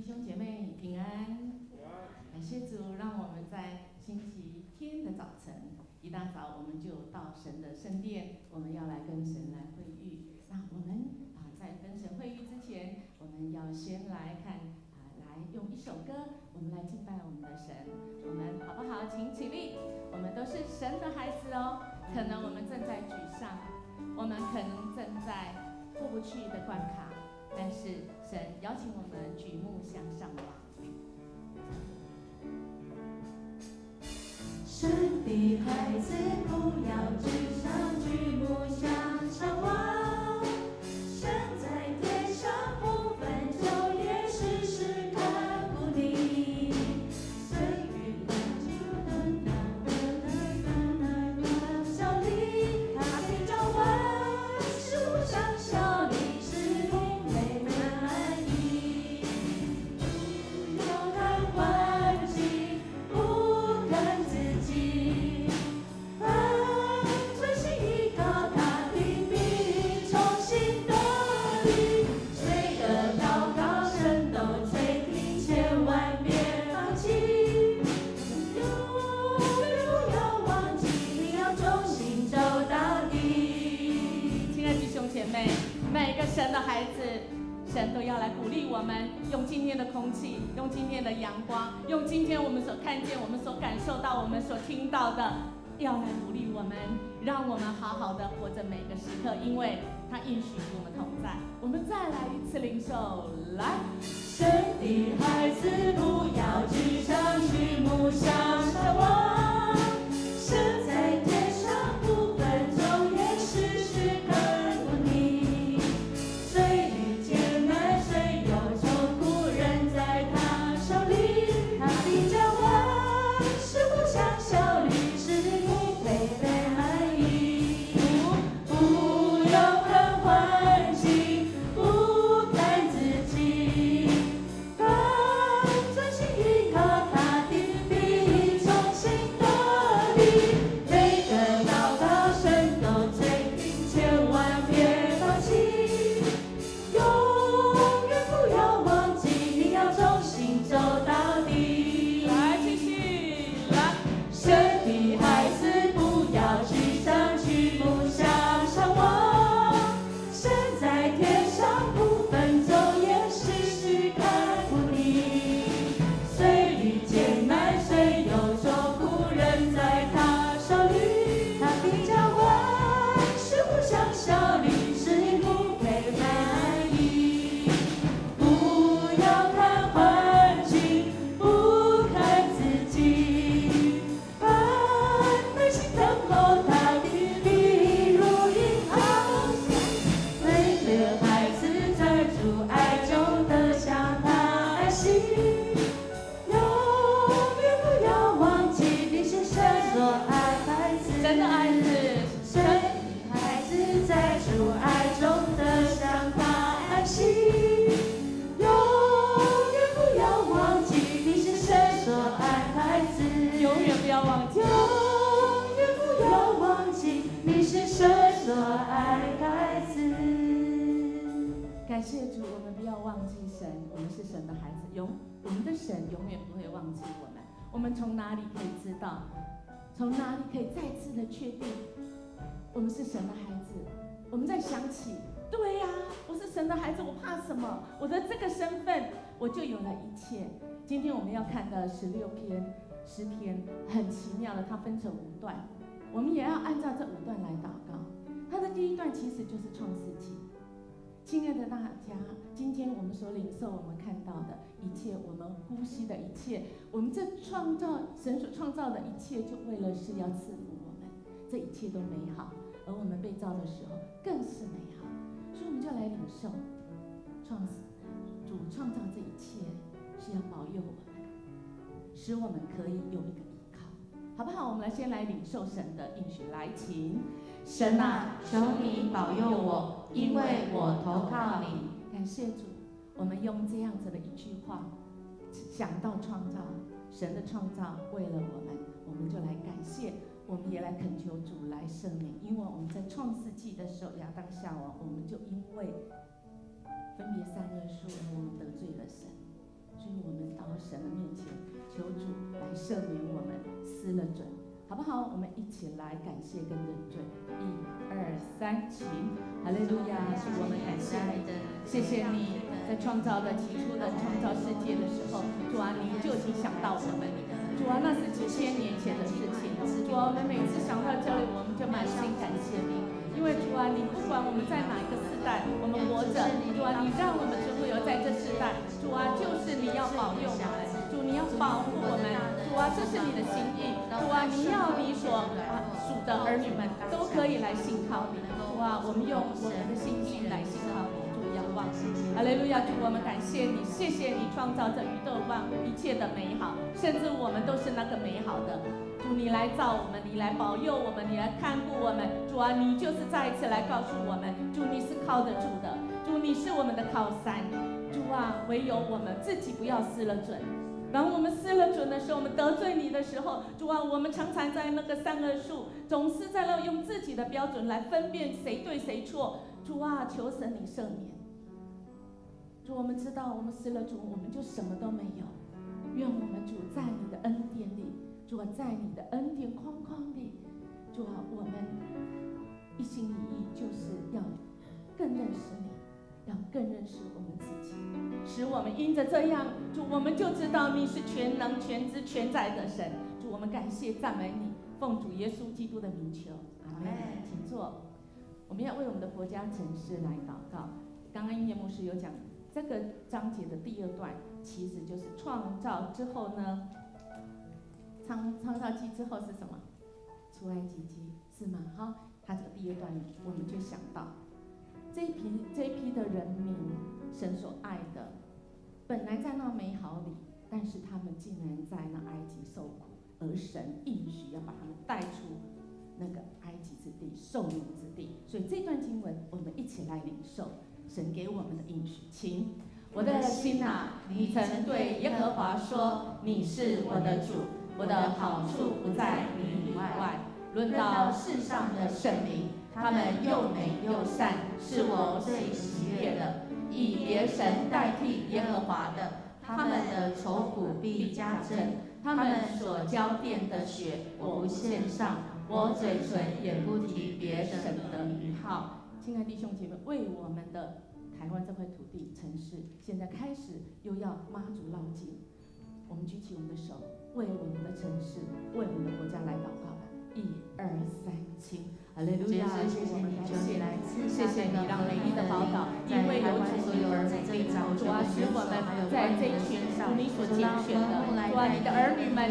弟兄姐妹平安，感谢主，让我们在星期天的早晨，一大早我们就到神的圣殿，我们要来跟神来会遇。那我们在跟神会遇之前，我们要先来看来用一首歌，我们来敬拜我们的神。我们好不好？请起立，我们都是神的孩子哦。可能我们正在沮丧，我们可能正在过不去的关卡。但是神邀请我们举目向上望，神的孩子不要沮丧，举目向上望。神在天上不分昼夜，时时看顾你。岁月难就等到效力，他必照万事互相效力。每个神的孩子，神都要来鼓励我们，用今天的空气，用今天的阳光，用今天我们所看见、我们所感受到、我们所听到的，要来鼓励我们，让我们好好的活着每个时刻，因为他应许与我们同在。我们再来一次领受，来，神的孩子不要沮丧，举目向上望，神在天上不分昼夜，时时看顾你。虽遇艰难，虽有愁苦，人在他手里，他必将万事互相效力，使你不被爱意。不要看环境，不看自己，凡专心依靠他的，必从心得力。每个祷告神都垂听，千万别放弃，永远不要忘记，你要忠心走到底。来继续，来，神的孩子不要沮丧，举目向上望，神在天上不分昼夜，时时看顾你。虽遇艰难，虽有愁苦，人在他手里，他必将万事互相效力，使你不被埋没。不要看环境，不看自己，凡内心等候他的，必如鹰翱翔。每个孩子在主爱中得享他爱心，永远不要忘记，你是神所爱孩子。神的孩子，神的孩子在主爱中得享他爱心，永远不要忘记，你是神所爱孩子。永远不要忘记，永远不要忘记，你是神所爱孩子。感谢主，我们不要忘记神，我们是神的孩子，我们的神永远不会忘记我们。我们从哪里可以知道？从哪里可以再次的确定我们是神的孩子？我们在想起，对呀，我是神的孩子，我怕什么？我的这个身份，我就有了一切。今天我们要看的16篇诗篇，很奇妙的，它分成5段，我们也要按照这5段来祷告。它的第一段其实就是创世纪。亲爱的大家，今天我们所领受、我们看到的一切，我们呼吸的一切，我们这神所创造的一切，就为了是要赐福我们，这一切都美好，而我们被造的时候更是美好，所以我们就来领受主创造这一切是要保佑我们，使我们可以有一个依靠，好不好？我们先来领受神的应许，来，请。神啊，求你保佑我，因为我投靠你。感谢主，我们用这样子的一句话想到创造，神的创造为了我们就来感谢，我们也来恳求主来赦免，因为我们在创世纪的时候，亚当夏娃，我们就因为分别善恶树，我们得罪了神，所以我们到神的面前，求主来赦免我们失了准，好不好？我们一起来感谢跟认罪。1、2、3，请！哈利路亚！主，我们感谢你，谢谢你在创造的起初的创造世界的时候，主啊，你就已经想到我们。主啊，那是几千年前的事情。主啊，我们每次想到这里，我们就满心感谢你，因为主啊，你不管我们在哪一个世代，我们活着，主啊，你让我们存活在这世代，主啊，就是你要保佑我们，主你要保护我们，主啊，这是你的心意，主啊，你要你所属的儿女们都可以来信靠你，主啊，我们用我们的心意来信靠你。哈利路亚！主，我们感谢你，谢谢你创造这宇宙万物一切的美好，甚至我们都是那个美好的。主，你来造我们，你来保佑我们，你来看顾我们。主啊，你就是再一次来告诉我们，主你是靠得住的，主你是我们的靠山。主啊，唯有我们自己不要失了准。当我们失了准的时候，我们得罪你的时候，主啊，我们常常在那个善恶树，总是在那用自己的标准来分辨谁对谁错。主啊，求神你赦免。主，我们知道我们失了主，我们就什么都没有。愿我们主在你的恩典里，主啊，在你的恩典框框里，主啊，我们一心一意就是要更认识你，要更认识我们自己，使我们因着这样，主，我们就知道你是全能、全知、全在的神。主，我们感谢赞美你，奉主耶稣基督的名求，阿们。请坐。我们要为我们的国家城市来祷告。刚刚音乐牧师有讲。这个章节的第2段其实就是创造之后呢，创造记之后是什么？出埃及记是吗？哈，它这个第2段我们就想到这一批的人民，神所爱的，本来在那美好里，但是他们竟然在那埃及受苦，而神应许要把他们带出那个埃及之地，受奴之地。所以这段经文我们一起来领受。神给我们的应许，请我的心啊，你曾对耶和华说：“你是我的主，我的好处不在你以外。”论到世上的圣灵，他们又美又善，是我最喜悦的。以别神代替耶和华的，他们的愁苦必加增。他们所浇奠的血，我不献上，我嘴唇也不提别神的名号。亲爱的弟兄姐妹，为我们的台湾这块土地、城市，现在开始又要妈祖绕境，我们举起我们的手，为我们的城市、为我们的国家来祷告吧。1、2、3，请！哈利路亚！谢谢你，谢谢你让每一的宝岛，因为有主而美丽。主啊，使我们在这一群主你所拣选的，主啊，你的儿女们，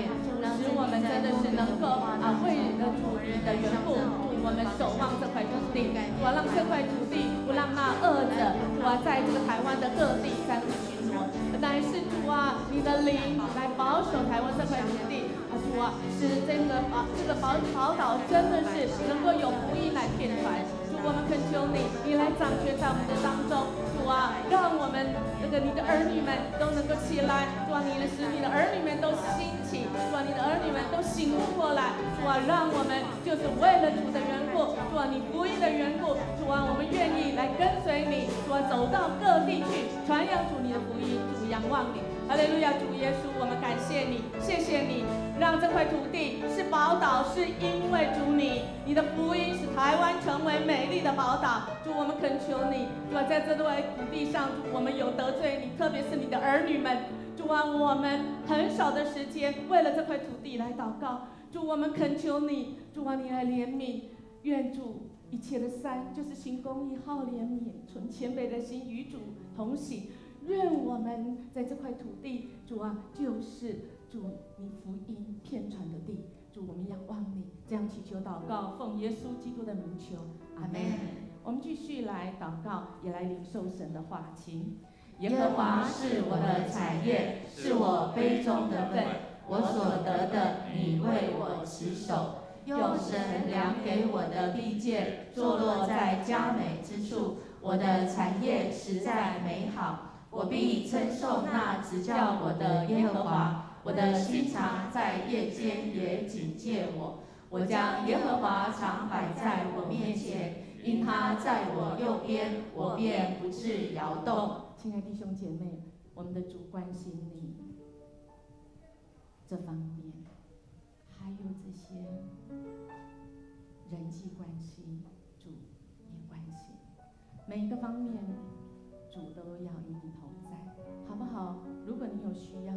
使我们真的是能够为了主你的缘故。我们守望这块土地，主啊，让这块土地不让那恶者，主啊，在这个台湾的各地三处巡逻。乃是主啊，你的灵来保守台湾这块土地，主啊，使这个宝岛真的是能够有福音来遍传。主，我们恳求你，你来掌权在我们的当中。主啊，让我们你的儿女们都能够起来。主啊，你使你的儿女们都兴起。主啊，你的儿女们都醒悟过来。主啊，让我们就是为了主的缘故，主啊，你福音的缘故，主啊，我们愿意来跟随你。主啊，走到各地去传扬主你的福音，主仰望你。哈利路亚，主耶稣，我们感谢你，谢谢你，让这块土地是宝岛，是因为主你的福音使台湾成为美丽的宝岛。主，我们恳求你，主啊，在这块土地上，主，我们有得罪你，特别是你的儿女们。主啊，我们很少的时间为了这块土地来祷告。主，我们恳求你，主啊，你来怜悯，愿主一切的善就是行公义、好怜悯、存谦卑的心，与主同行。愿我们在这块土地，主啊，就是主你福音遍传的地。主，我们仰望你，这样祈求祷告，奉耶稣基督的名求，阿们。我们继续来祷告，也来领受神的话，请。耶和华是我的产业，是我杯中的份，我所得的，你为我持守。用神量给我的地界，坐落在佳美之处。我的产业实在美好。我必称颂那指教我的耶和华，我的心肠在夜间也警戒我。我将耶和华常摆在我面前，因他在我右边，我便不致摇动。亲爱的弟兄姐妹，我们的主关心你这方面，还有这些人际关系，主也关心。每一个方面，主都要与你同在，好不好？如果你有需要，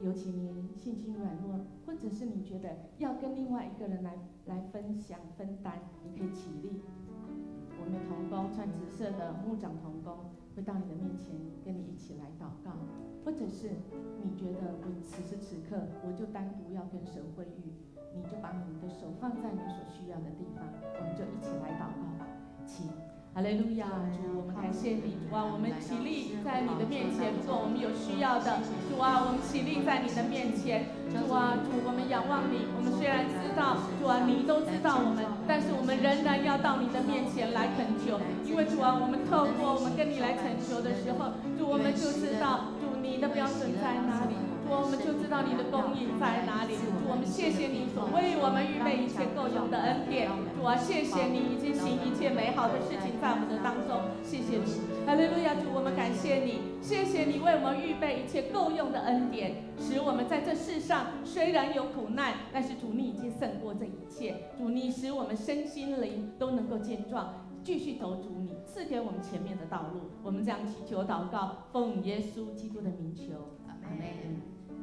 尤其你信心软弱，或者是你觉得要跟另外一个人来分享分担，你可以起立。我们同工穿紫色的牧长同工会到你的面前跟你一起来祷告，或者是你觉得我此时此刻我就单独要跟神会遇，你就把你的手放在你所需要的地方，我们就一起来祷告吧，请。哈利路亚，主，我们感谢你，主啊，我们起立在你的面前。如果我们有需要的，主啊，我们起立在你的面前。主啊，主，我们仰望你。我们虽然知道，主啊，你都知道我们，但是我们仍然要到你的面前来恳求，因为主啊，我们透过我们跟你来恳求的时候，主，我们就知道，主，你的标准在哪里。我们就知道你的供应在哪里。主，我们谢谢你所为我们预备一切够用的恩典。主啊，谢谢你已经行一切美好的事情在我们的当中。谢谢主，哈利路亚！主，我们感谢你，谢谢你为我们预备一切够用的恩典，使我们在这世上虽然有苦难，但是主你已经胜过这一切。主，你使我们身心灵都能够健壮，继续走主你赐给我们前面的道路。我们这样祈求祷告，奉耶稣基督的名求，阿门。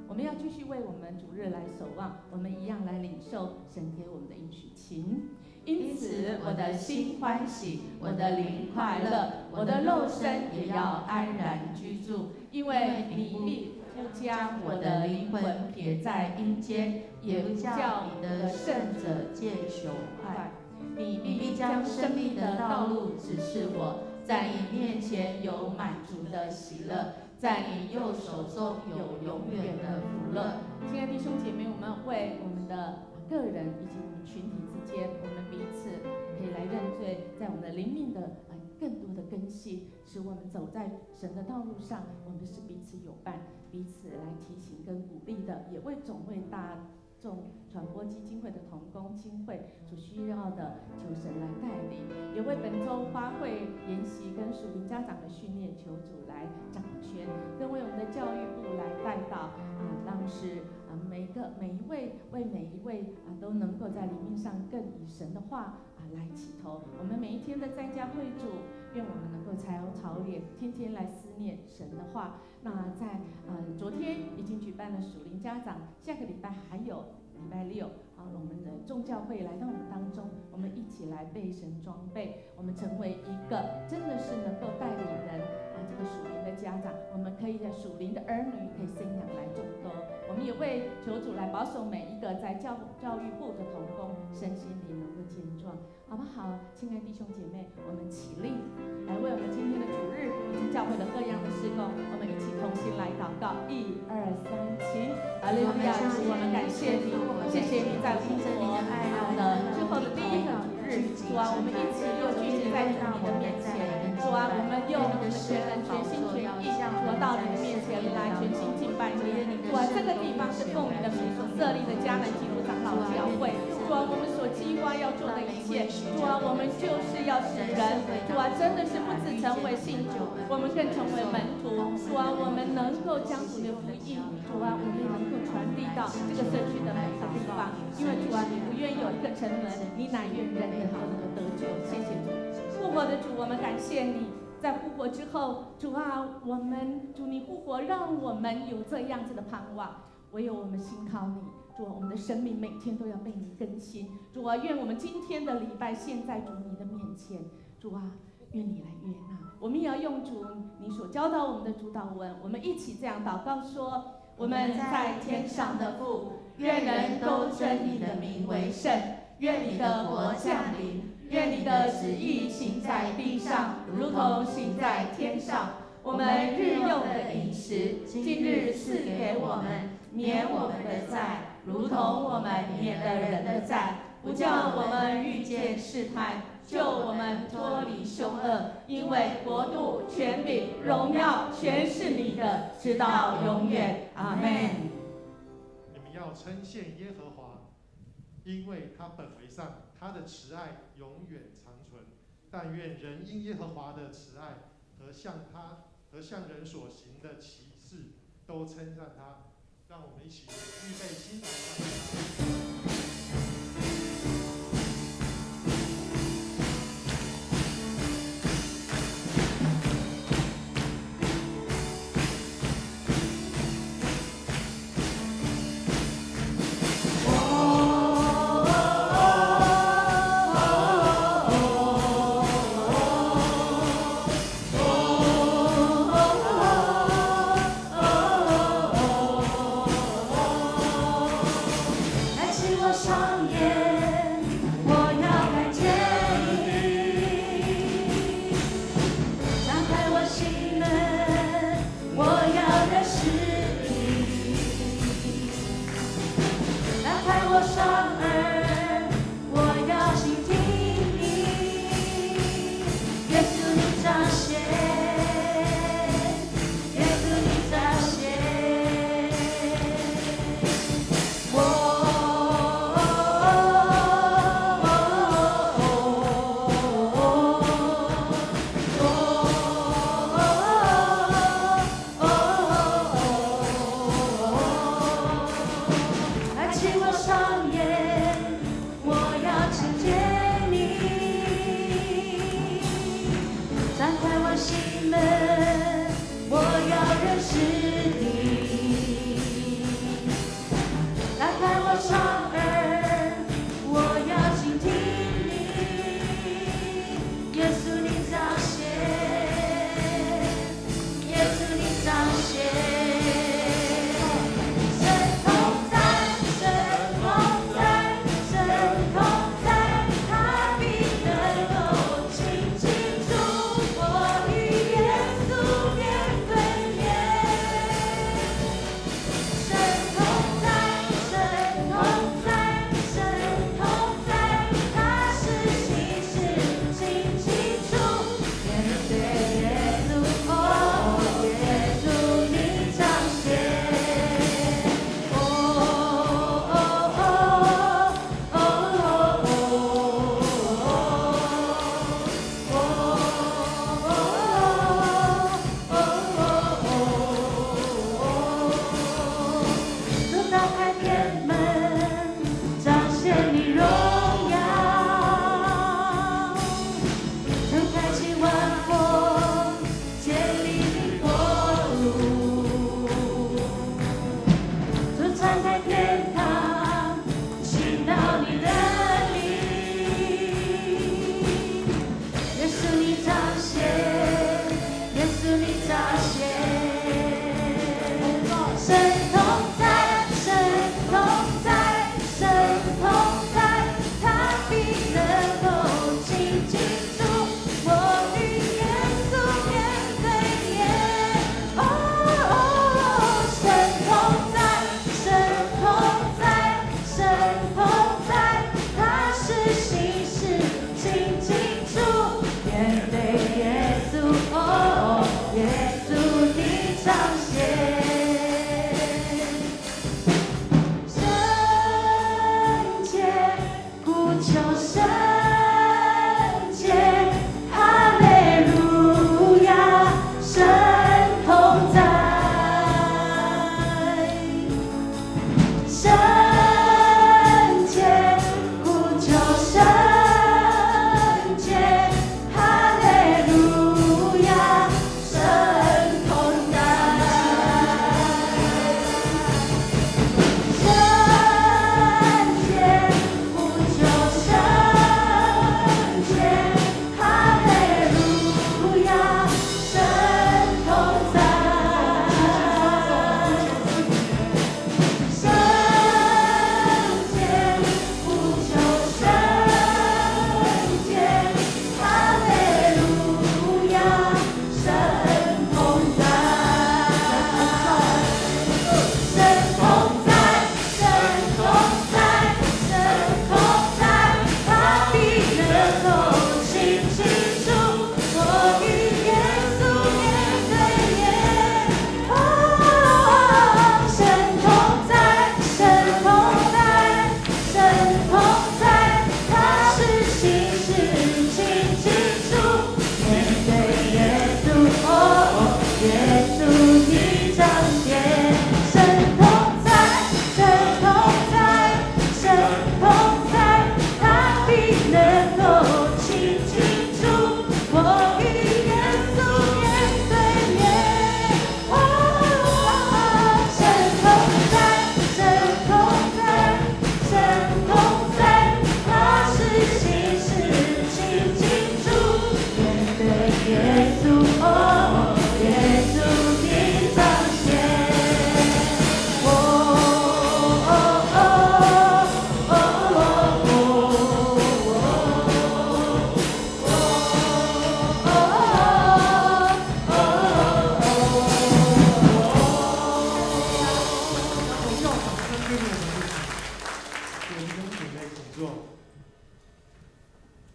我们要继续为我们主日来守望，我们一样来领受神给我们的应许。请，因此我的心欢喜，我的灵快乐，我的肉身也要安然居住，因为你必不将我的灵魂撇在阴间，也不叫你的圣者见朽坏。你必将生命的道路指示我，在你面前有满足的喜乐，在你右手中有永远的福乐。亲爱的弟兄姐妹，我们为我们的个人以及我们群体之间，我们彼此可以来认罪，在我们的灵命的更多的更新，使我们走在神的道路上，我们是彼此有伴，彼此来提醒跟鼓励的，也为总会大众传播基金会的同工亲会所需要的，求神来带领，也为本周花卉研习跟属灵家长的训练，求主来掌权，更为我们的教育部来带导当时每一位都能够在灵命上更以神的话来起头。我们每一天的在家会主，愿我们能够才有操练，天天来思念神的话。那在昨天已经举办了属灵家长，下个礼拜还有礼拜六我们的众教会来到我们当中，我们一起来被神装备，我们成为一个真的是能够带领人这个属灵的家长，我们可以在属灵的儿女可以生养来众多。我们也为求主来保守每一个在教育部的同工身心灵能够健壮，好不好？亲爱的弟兄姐妹，我们起立来为我们今天的主日以及教会的各样的事工，我们一起同心来祷告。1、2、3，请！哈利路亚！主，我们感谢你，谢谢你在复活的之后的第一个主日，主啊，我们一起又聚集在你的面前，主啊，我们用我们全人全心全意，主到你的面前来全心敬拜你。主啊，这个地方是奉你的名所设立的迦南基督长老教会。主啊，我们所计划要做的一切，主啊，我们就是要使人，主啊，真的是不只成为信主，我们更成为门徒。主啊，我们能够将主的福音，主啊，我们能够传递到这个社区的每个地方。因为主啊，你不愿有一个沉沦，你乃愿人人都能够得救。谢谢主，复活的主，我们感谢你。在复活之后，主啊，主你复活，让我们有这样子的盼望。唯有我们信靠你，主啊，我们的生命每天都要被你更新。主啊，愿我们今天的礼拜献在主你的面前。主啊，愿你来悦纳。我们也要用主你所教导我们的主祷文，我们一起这样祷告说：我们在天上的父，愿人都称你的名为圣，愿你的国降临，愿你的旨意行在地上，如同行在天上。我们日用的饮食，今日赐给我们，免我们的债，如同我们免了人的债，不叫我们遇见试探，救我们脱离凶恶。因为国度、权柄、荣耀，全是你的，直到永远。阿们。你们要称谢耶和华，因为他本为善，他的慈爱永远长存。但愿人因耶和华的慈爱和向他和向人所行的奇事，都称赞他。让我们一起预备心来赞美他。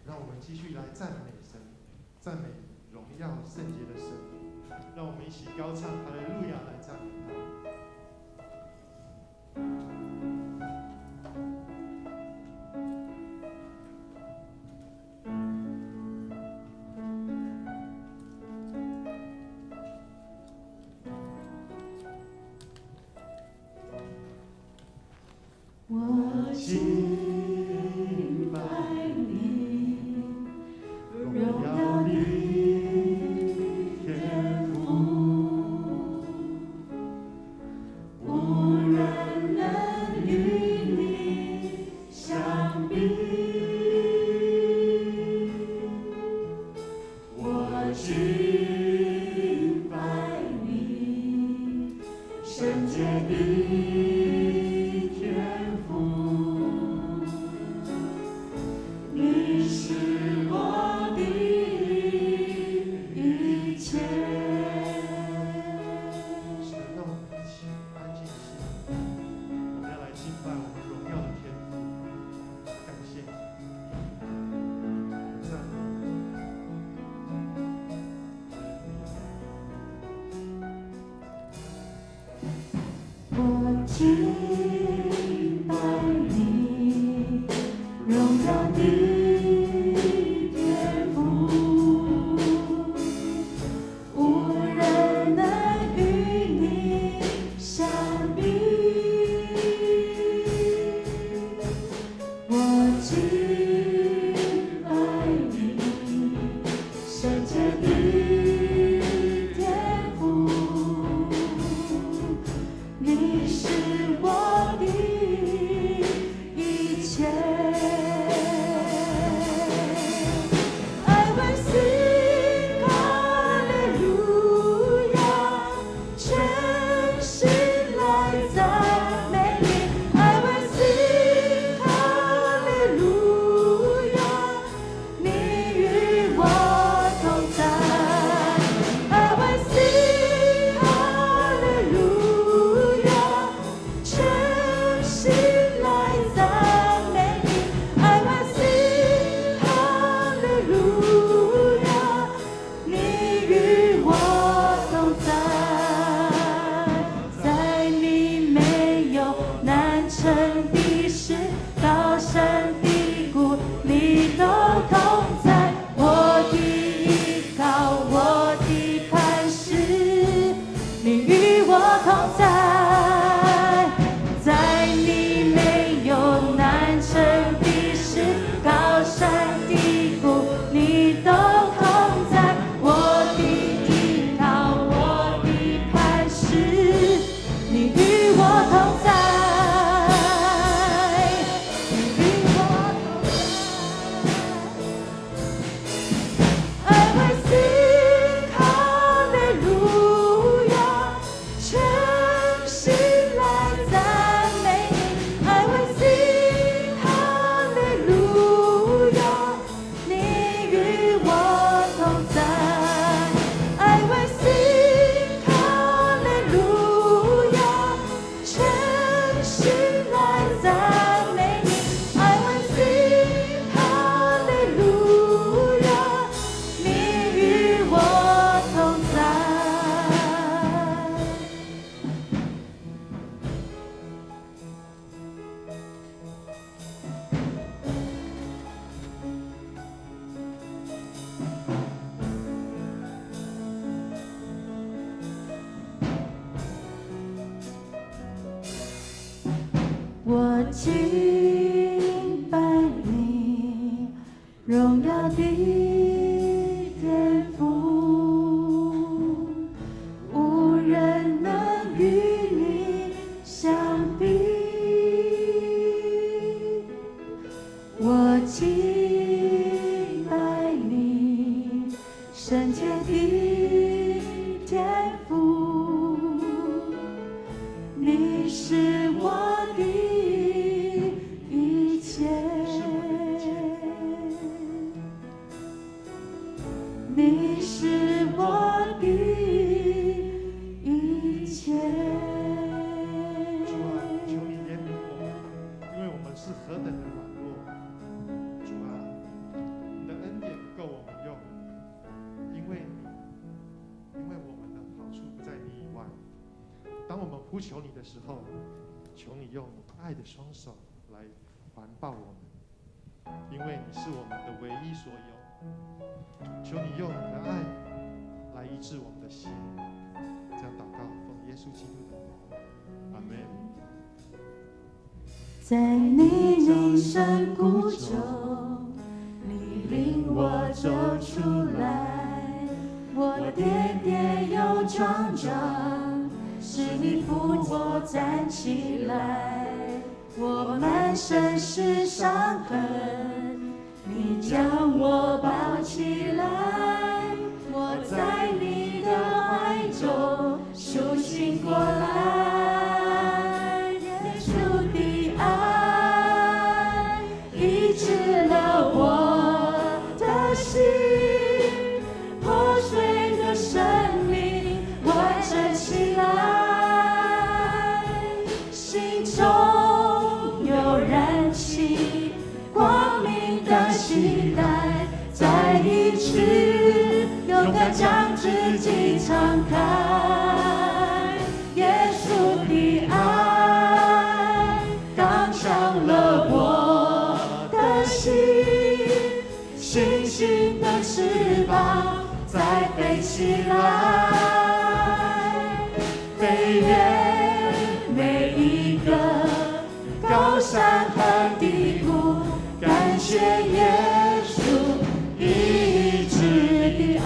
让我们继续来赞美神，赞美荣耀圣洁的神。让我们一起高唱哈利路亚来赞美他。我敬拜你，荣耀的天父，无人能与你相比。我敬拜你，圣洁的敬拜你，荣耀的天父，无人能与你相比。我敬拜你，圣洁的天父，你是我的一切。I will sing hallelujah， 全心来赞美你。I will sing hallelujah， 你与我同在。I will sing hallelujah， 全心来赞美你。I will sing hallelujah， 你与我同在。在你没有难成的事，高山低谷你都同在。我的依靠，我的磐石，你与我同在。在你没有难成的事，高山低谷你都同在。我的依靠，我的磐石，你与我同在。你与我同在。I will sing hallelujah， 全心来赞美你。I will sing hallelujah， 你与我同在。I will sing hallelujah， 全心来赞美你。I will sing hallelujah， 你与我同在。我敬拜你，荣耀的天父，无人能与你相比。我敬拜你，圣洁的天父，你是我的一切。你是我的一切。主啊，求你怜悯我们，因为我们是何等的软弱。主啊，呼求你的时候，求你用爱的双手来环抱我们，因为你是我们的唯一所有。求你用你的爱来医治我们的心。这样祷告，奉耶稣基督的名，阿们。在泥泞山谷中，你领我走出来，我跌跌又撞撞，是你扶我站起来。我满身是伤痕，你将我抱起来，我在你的怀中苏醒过来。耶稣的爱医治了我的心，破碎的生命完整起来，心中有燃起光明的期待，再一次勇敢将自己敞开。耶稣的爱刚强了我的心，星星的翅膀再飞起来，飞越每一个高山和低谷，感谢耶稣医治的爱。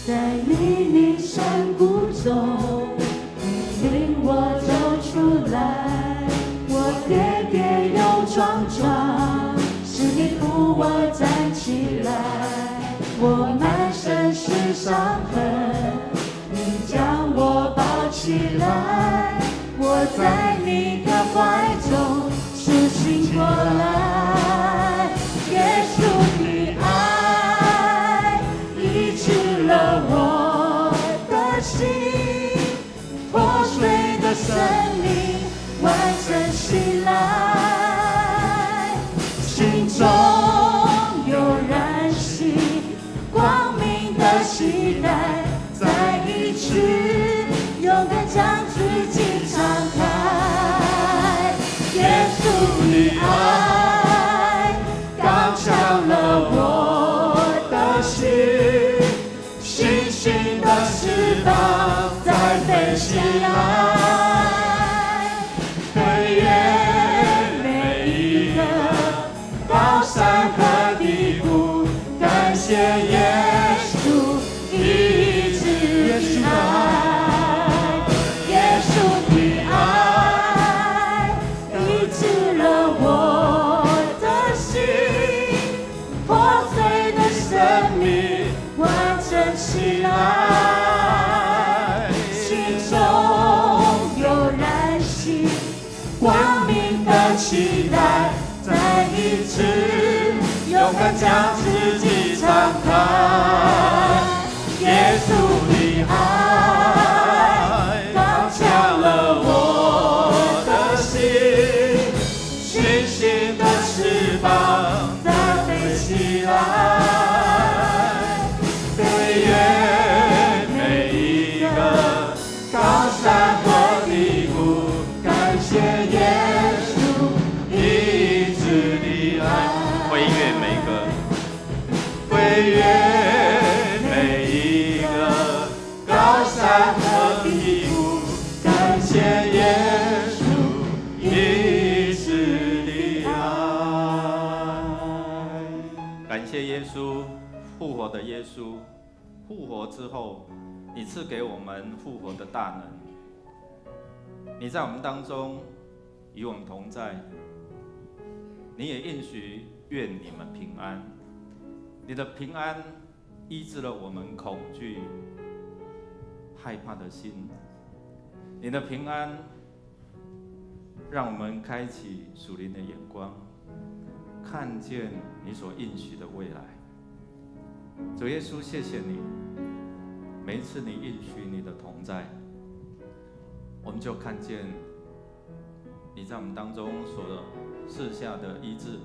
在泥泞山谷中，你领我走出来，我跌跌又撞撞，是你扶我站起来。我满身是伤痕，你将我抱起来，我在你的怀中苏醒过来。耶稣的爱医治了我的心，破碎的生命完整起来，心中有燃起光明的期待，再一次勇敢将自己敞开。耶稣的爱刚强了我的心，星星的翅膀再飞起来，飞越每一个高山和低谷，感谢耶稣医治的爱。耶稣的爱医治了我的心，破碎的生命完整起来，心中有燃起光明的期待，再一次勇敢将自己敞开。耶稣的爱刚强了我的心，星星的翅膀再飞起来，飞越每一个高山和低谷，感谢耶稣医治的爱。飞越每个，飞越每一个高山和低谷，感谢耶稣医治的爱。感谢耶稣，复活的耶稣，复活之后，你赐给我们复活的大能。你在我们当中与我们同在，你也应许愿你们平安。你的平安医治了我们恐惧、害怕的心。你的平安让我们开启属灵的眼光，看见你所应许的未来。主耶稣，谢谢你，每一次你应许你的同在，我们就看见你在我们当中所赐下的医治、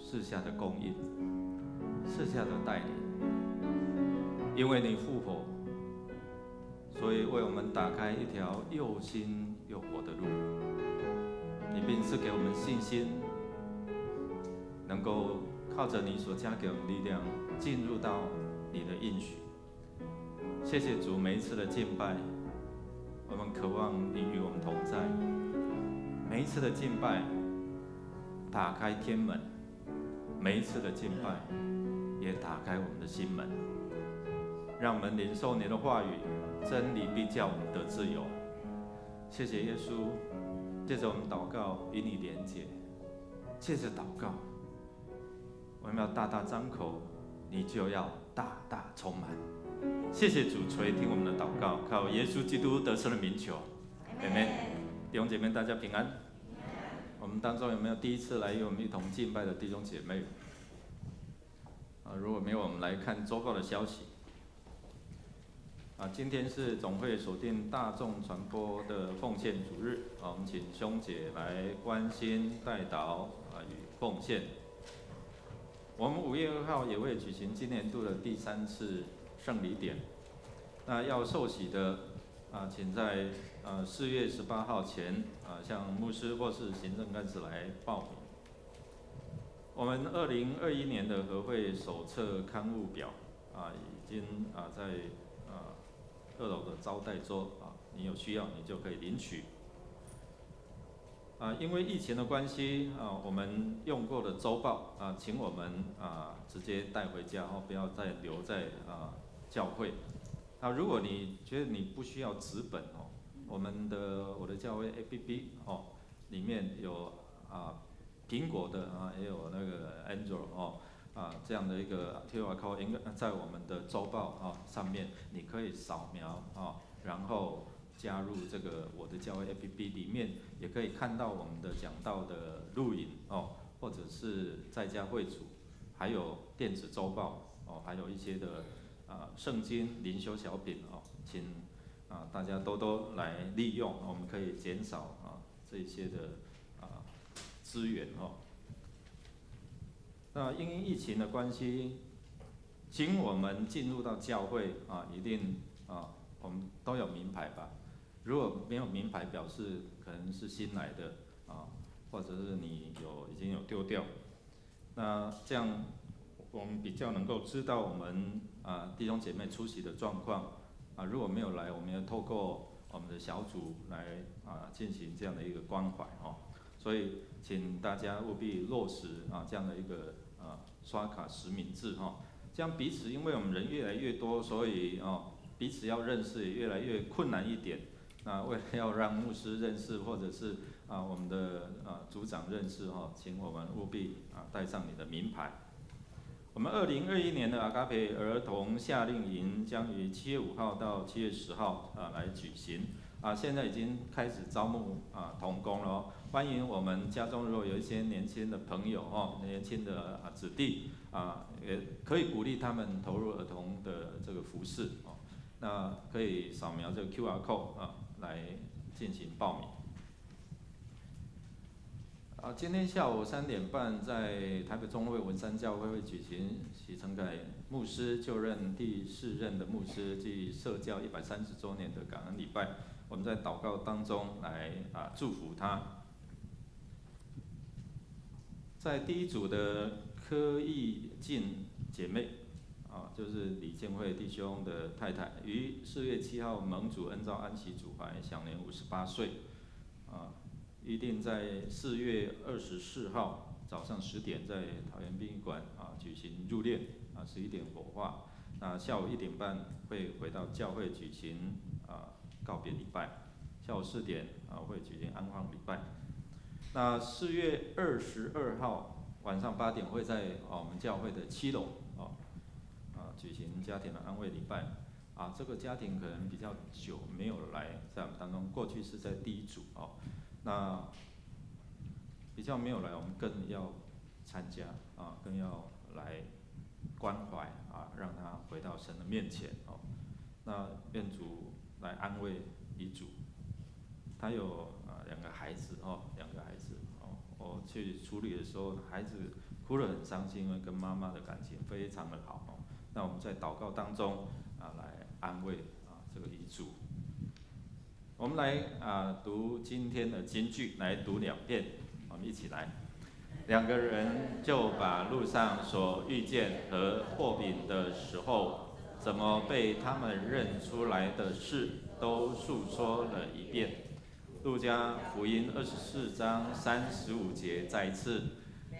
赐下的供应、赐下的带领。因为你复活，所以为我们打开一条又新又活的路。你并赐给我们信心，能够靠着你所加给我们力量，进入到你的应许。谢谢主，每一次的敬拜，我们渴望你与我们同在。每一次的敬拜，打开天门；每一次的敬拜，也打开我们的心门，让我们领受你的话语，真理必叫我们得自由。谢谢耶稣，借着我们祷告与你连结，借着祷告，我们要大大张口，你就要大大充满。谢谢主垂听我们的祷告，靠耶稣基督得胜的名求，阿们。弟兄姐妹，大家平安。我们当中有没有第一次来与我们一同敬拜的弟兄姐妹？如果没有，我们来看周报的消息。今天是总会锁定大众传播的奉献主日，我们请兄姐来关心代祷与奉献。我们5月2号也会举行今年度的第3次圣礼典。那要受洗的请在4月18号前向牧师或是行政干事来报名。我们2021年的和会手册刊物表已经在2楼的招待桌你有需要你就可以领取。因为疫情的关系我们用过的周报请我们直接带回家不要再留在教会。如果你觉得你不需要纸本我的教会 APP 里面有苹果的也有那个 Android 这样的一个 QR code 应该在我们的周报上面，你可以扫描然后加入这个我的教会 APP 里面，也可以看到我们的讲道的录影或者是在家会主，还有电子周报还有一些的圣经灵修小品请大家多来利用，我们可以减少这一些的资源那因疫情的关系，请我们进入到教会一定我们都有名牌吧？如果没有名牌，表示可能是新来的或者是你已经有丢掉。那这样我们比较能够知道我们弟兄姐妹出席的状况如果没有来，我们要透过我们的小组来进行这样的一个关怀所以请大家务必落实这样的一个刷卡实名制这样彼此，因为我们人越来越多，所以彼此要认识也越来越困难一点。那为了要让牧师认识，或者是我们的组长认识请我们务必带上你的名牌。我们2021年的阿嘎培儿童夏令营将于7月5号到7月10号来举行现在已经开始招募童工了欢迎我们家中如果有一些年轻的朋友年轻的子弟也可以鼓励他们投入儿童的这个服事那可以扫描这个 QR code 来进行报名。今天下午3点半，在台北中会文山教会会举行许成凯牧师就任第4任的牧师暨社教130周年的感恩礼拜。我们在祷告当中来祝福他。在第一组的柯义静姐妹就是李建慧弟兄的太太，于4月7号蒙主恩召安息主怀，享年58岁预定在4月24号早上10点在桃园殡仪馆举行入殓11点火化，下午1点半会回到教会举行告别礼拜，下午4点会举行安放礼拜。那4月22号晚上8点会在我们教会的7楼举行家庭的安慰礼拜这个家庭可能比较久没有来，在我们当中，过去是在第一组那比较没有来，我们更要参加更要来关怀让他回到神的面前那愿主来安慰遗嘱。他有2个孩子哦，2个孩子哦。我去处理的时候，孩子哭得很伤心，因为跟妈妈的感情非常的好哦。那我们在祷告当中来安慰这个遗嘱。我们来读今天的金句，来读2遍，我们一起来。2个人就把路上所遇见和破饼的时候，怎么被他们认出来的事，都述说了一遍。路加福音24章35节再次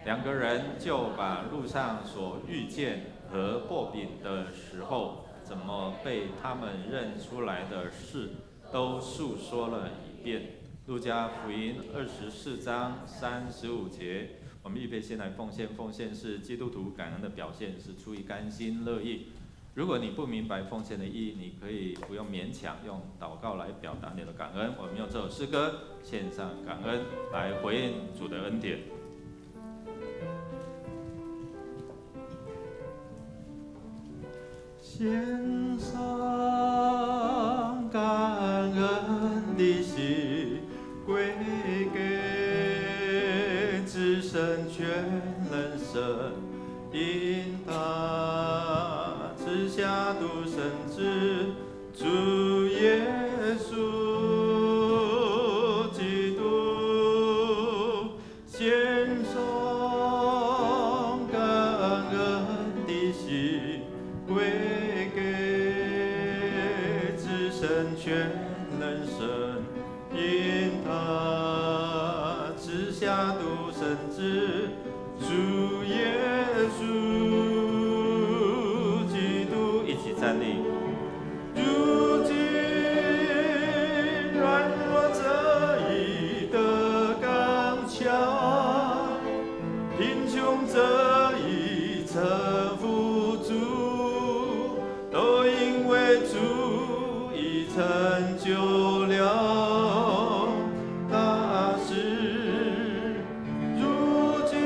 ，2个人就把路上所遇见和破饼的时候，怎么被他们认出来的事，都述说了一遍。路加福音24章35节。我们预备先来奉献，奉献是基督徒感恩的表现，是出于甘心乐意。如果你不明白奉献的意义，你可以不用勉强，用祷告来表达你的感恩。我们用这首诗歌献上感恩，来回应主的恩典。献上感恩的心，归给至神全能神，因他赐下独生子主耶稣基督，献上感恩的心，归给至神全能神，因他赐下独生子主耶稣基督，一起站立。如今软弱者已得刚强，贫穷者已臣服主，都因为主已成就了大事。如今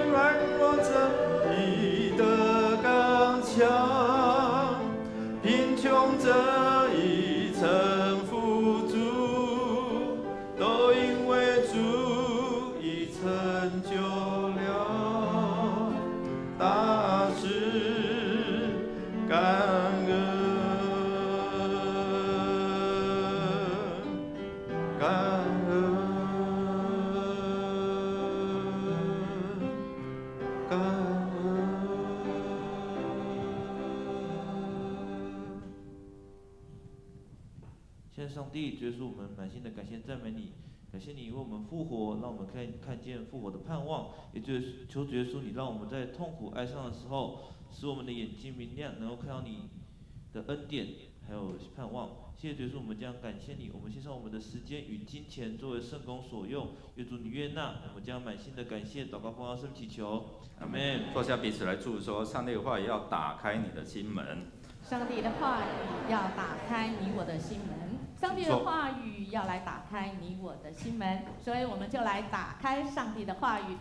软弱者已得刚强，贫穷者已臣服主，都因为主已成就了大事，感恩，感恩，感恩。现在上帝，主耶稣，我们满心的感谢赞美你，感谢你为我们复活，让我们看见复活的盼望。也就是求主耶稣，你让我们在痛苦哀伤的时候，使我们的眼睛明亮，能够看到你的恩典还有盼望。谢谢主耶稣，我们将感谢你，我们献上我们的时间与金钱作为圣工所用，愿主你悦纳，我们将满心的感谢祷告奉耶稣圣祈求，阿们。坐下，彼此来祝说，上帝的话也要打开你的心门。上帝的话语要打开你我的心门，上帝的话语要来打开你我的心门，所以我们就来打开上帝的话语，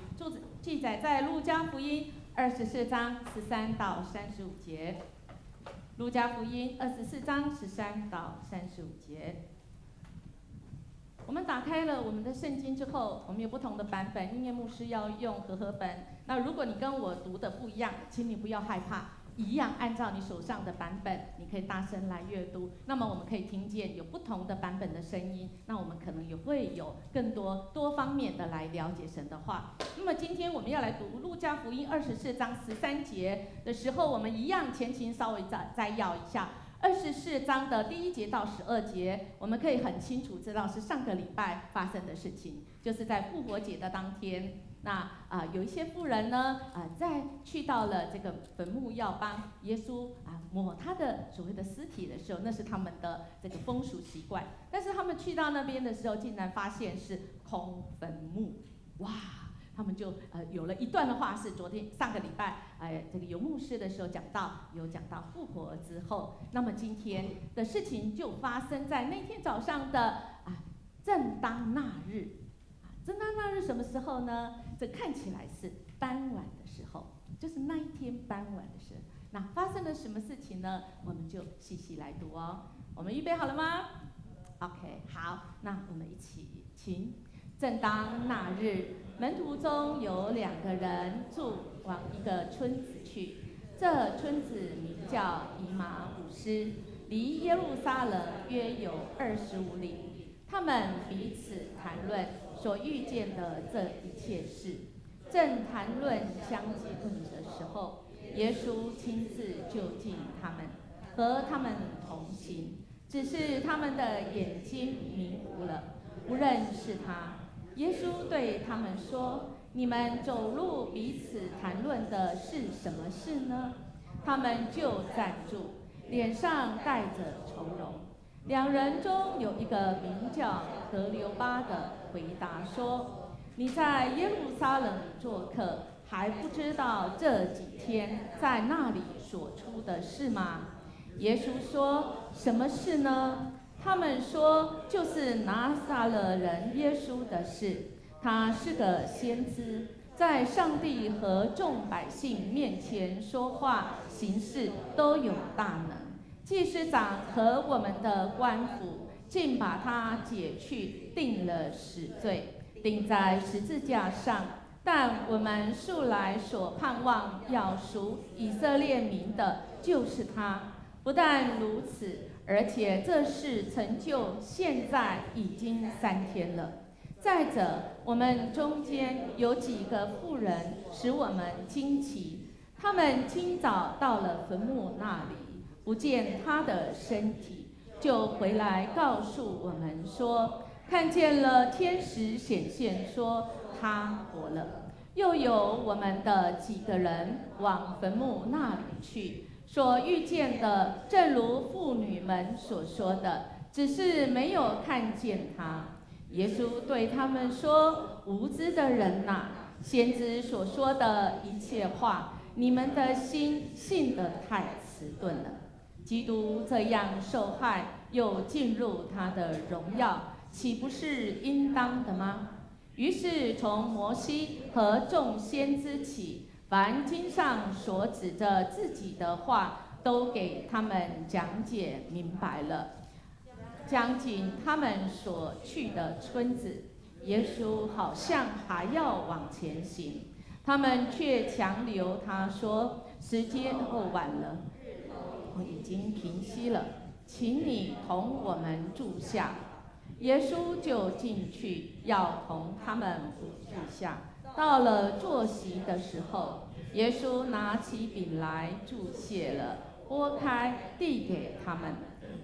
记载在路加福音24章13到35节。路加福音24章13到35节。我们打开了我们的圣经之后，我们有不同的版本，音乐牧师要用和合本。那如果你跟我读的不一样，请你不要害怕，一样按照你手上的版本，你可以大声来阅读。那么我们可以听见有不同的版本的声音，那我们可能也会有更多方面的来了解神的话。那么今天我们要来读路加福音24章13节的时候，我们一样前情稍微摘要一下。24章的第1节到12节，我们可以很清楚知道是上个礼拜发生的事情，就是在复活节的当天。那有一些妇人呢，在去到了这个坟墓要帮耶稣抹他的所谓的尸体的时候，那是他们的这个风俗习惯。但是他们去到那边的时候，竟然发现是空坟墓，哇！他们就有了一段的话是上个礼拜这个游牧师的时候讲到复活之后，那么今天的事情就发生在那天早上的正当那日。正当那日什么时候呢？这看起来是傍晚的时候，就是那一天傍晚的时候。那发生了什么事情呢？我们就细细来读哦。我们预备好了吗？ OK， 好，那我们一起请。正当那日，门徒中有2个人往一个村子去，这村子名叫以马忤斯，离耶路撒冷约有25里。他们彼此谈论所遇见的这一切事。正谈论相结论的时候，耶稣亲自就近他们，和他们同行，只是他们的眼睛迷糊了，不认识他。耶稣对他们说：“你们走路彼此谈论的是什么事呢？”他们就站住，脸上带着愁容。2人中有一个名叫格留巴的回答说：“你在耶路撒冷做客，还不知道这几天在那里所出的事吗？”耶稣说：“什么事呢？”他们说：“就是拿撒勒人耶稣的事。他是个先知，在上帝和众百姓面前说话行事都有大能。祭司长和我们的官府竟把他解去，定了死罪，钉在十字架上。但我们素来所盼望要赎以色列民的，就是他。不但如此，而且这事成就现在已经3天了。再者，我们中间有几个妇人使我们惊奇，他们今早到了坟墓那里，不见他的身体，就回来告诉我们说，看见了天使显现，说他活了。又有我们的几个人往坟墓那里去，所遇见的正如妇女们所说的，只是没有看见他。耶稣对他们说：“无知的人哪，先知所说的一切话，你们的心信得太迟钝了。基督这样受害，又进入他的荣耀，岂不是应当的吗？”于是从摩西和众先知起，凡经上所指着自己的话，都给他们讲解明白了。将近他们所去的村子，耶稣好像还要往前行，他们却强留他说：“时间晚了，我已经平息了，请你同我们住下。”耶稣就进去，要同他们住下。到了坐席的时候，耶稣拿起饼来，祝谢了，拨开，递给他们。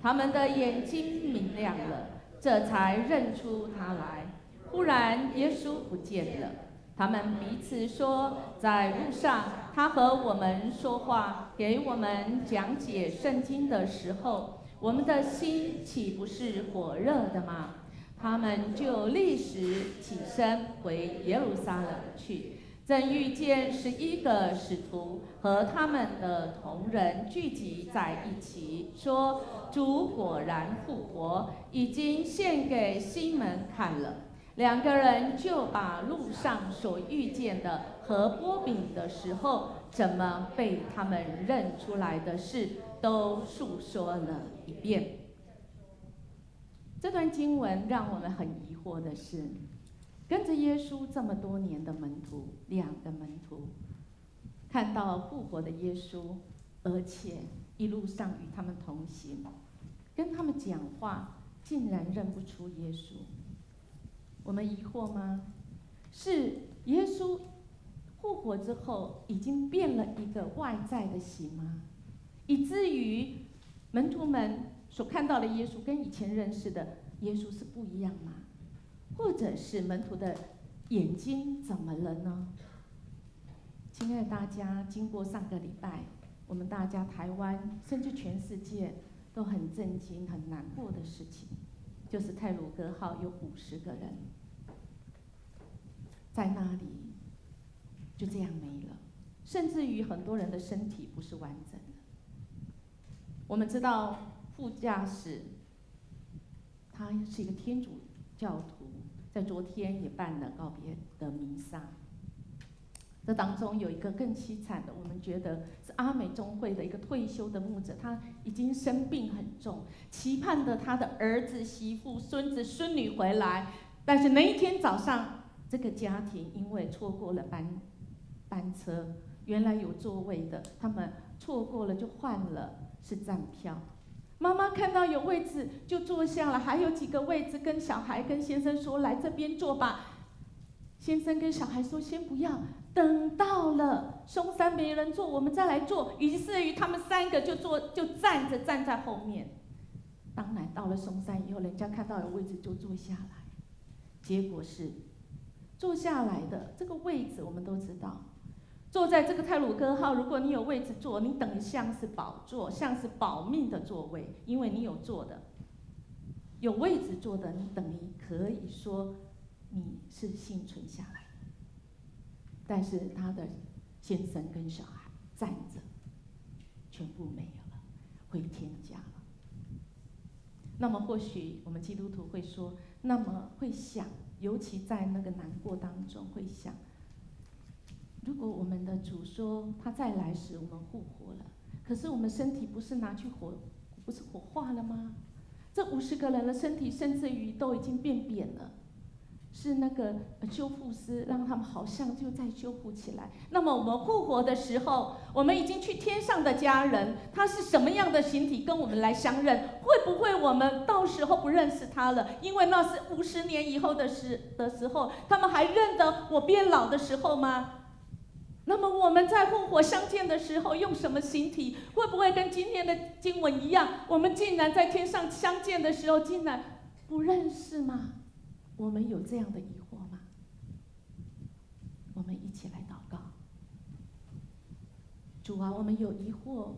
他们的眼睛明亮了，这才认出他来。忽然，耶稣不见了。他们彼此说，在路上，他和我们说话，给我们讲解圣经的时候，我们的心岂不是火热的吗？他们就立时起身回耶路撒冷去。正遇见11个使徒和他们的同人聚集在一起，说：“主果然复活，已经献给西门看了。”2个人就把路上所遇见的和拨饼的时候，怎么被他们认出来的事，都述说了一遍。这段经文让我们很疑惑的是，跟着耶稣这么多年的门徒，2个门徒，看到复活的耶稣，而且一路上与他们同行，跟他们讲话，竟然认不出耶稣。我们疑惑吗？是耶稣复活之后，已经变了一个外在的形吗？以至于门徒们所看到的耶稣跟以前认识的耶稣是不一样吗？或者是门徒的眼睛怎么了呢？亲爱的大家，经过上个礼拜，我们大家台湾甚至全世界都很震惊、很难过的事情，就是太鲁阁号有50个人在那里就这样没了，甚至于很多人的身体不是完整的。我们知道副驾驶他是一个天主教徒，在昨天也办了告别的弥撒。这当中有一个更凄惨的，我们觉得是阿美中会的一个退休的牧者，他已经生病很重，期盼着他的儿子、媳妇、孙子、孙女回来。但是那一天早上，这个家庭因为错过了班车，原来有座位的，他们错过了就换了是站票。妈妈看到有位置就坐下了，还有几个位置，跟小孩跟先生说：“来这边坐吧。”先生跟小孩说：“先不要。”等到了松山没人坐，我们再来坐。于是于他们3个就站在后面。当然到了松山以后，人家看到有位置就坐下来。结果是坐下来的这个位置，我们都知道，坐在这个太鲁阁号，如果你有位置坐，你等于像是宝座，像是保命的座位，因为你有坐的，有位置坐的，你等于可以说你是幸存下来。但是他的先生跟小孩站着，全部没有了，回天家了。那么或许我们基督徒会说，那么会想，尤其在那个难过当中会想，如果我们的主说他再来时我们复活了，可是我们身体不是拿去不是火化了吗？这50个人的身体甚至于都已经变扁了。是那个修复师让他们好像就再修复起来。那么我们复活的时候，我们已经去天上的家人，他是什么样的形体跟我们来相认？会不会我们到时候不认识他了？因为那是50年以后的时候，他们还认得我变老的时候吗？那么我们在复活相见的时候用什么形体？会不会跟今天的经文一样？我们竟然在天上相见的时候，竟然不认识吗？我们有这样的疑惑吗？我们一起来祷告。主啊，我们有疑惑，